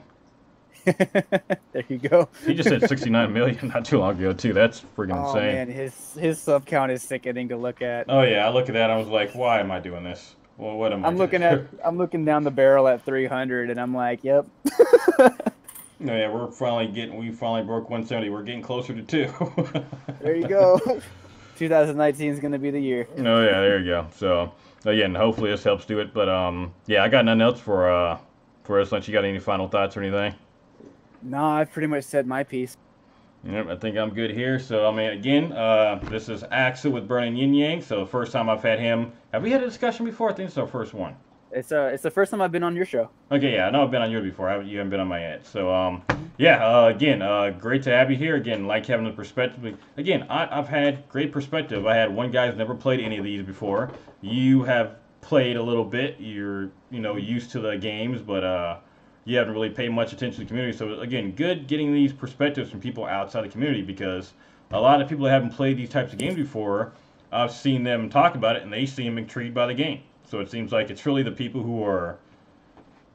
There you go. He just said 69 million not too long ago, too. That's freaking insane. Oh, man, his sub count is sickening to look at. Oh, yeah, I look at that, I was like, why am I doing this? Well, what am I doing? I'm looking down the barrel at 300, and I'm like, yep. No, yeah, we finally broke 170. We're getting closer to 2. There you go. 2019 is going to be the year. Oh, yeah, there you go. So, again, hopefully this helps do it. But, yeah, I got nothing else for us. Unless you got any final thoughts or anything? No, I've pretty much said my piece. Yep, I think I'm good here. So, I mean, again, this is Axel with Burning Yin Yang. So, first time I've had him. Have we had a discussion before? I think it's our first one. It's the first time I've been on your show. Okay, yeah, I know I've been on yours before. You haven't been on my yet. So, again, great to have you here. Again, like having the perspective. Again, I've had great perspective. I had one guy who's never played any of these before. You have played a little bit. You're, used to the games, but you haven't really paid much attention to the community. So, again, good getting these perspectives from people outside the community, because a lot of people that haven't played these types of games before, I've seen them talk about it, and they seem intrigued by the game. So it seems like it's really the people who are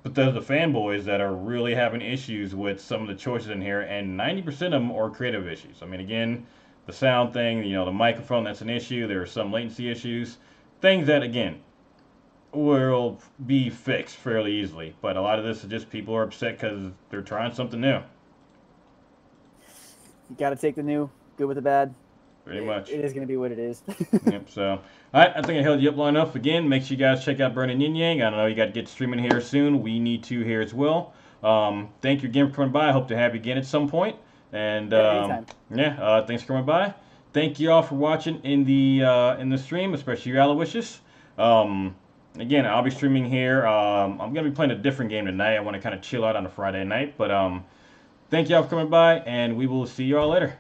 the fanboys that are really having issues with some of the choices in here, and 90% of them are creative issues. I mean, again, the sound thing, the microphone, that's an issue. There are some latency issues. Things that, again, will be fixed fairly easily. But a lot of this is just people are upset because they're trying something new. You got to take the new, good with the bad. Pretty much. It is going to be what it is. Yep, so. All right, I think I held you up long enough. Again, make sure you guys check out Burning Yin Yang. I know you got to get streaming here soon. We need to here as well. Thank you again for coming by. I hope to have you again at some point. And anytime. Thanks for coming by. Thank you all for watching in the stream, especially you, Aloysius. Again, I'll be streaming here. I'm going to be playing a different game tonight. I want to kind of chill out on a Friday night. But thank you all for coming by, and we will see you all later.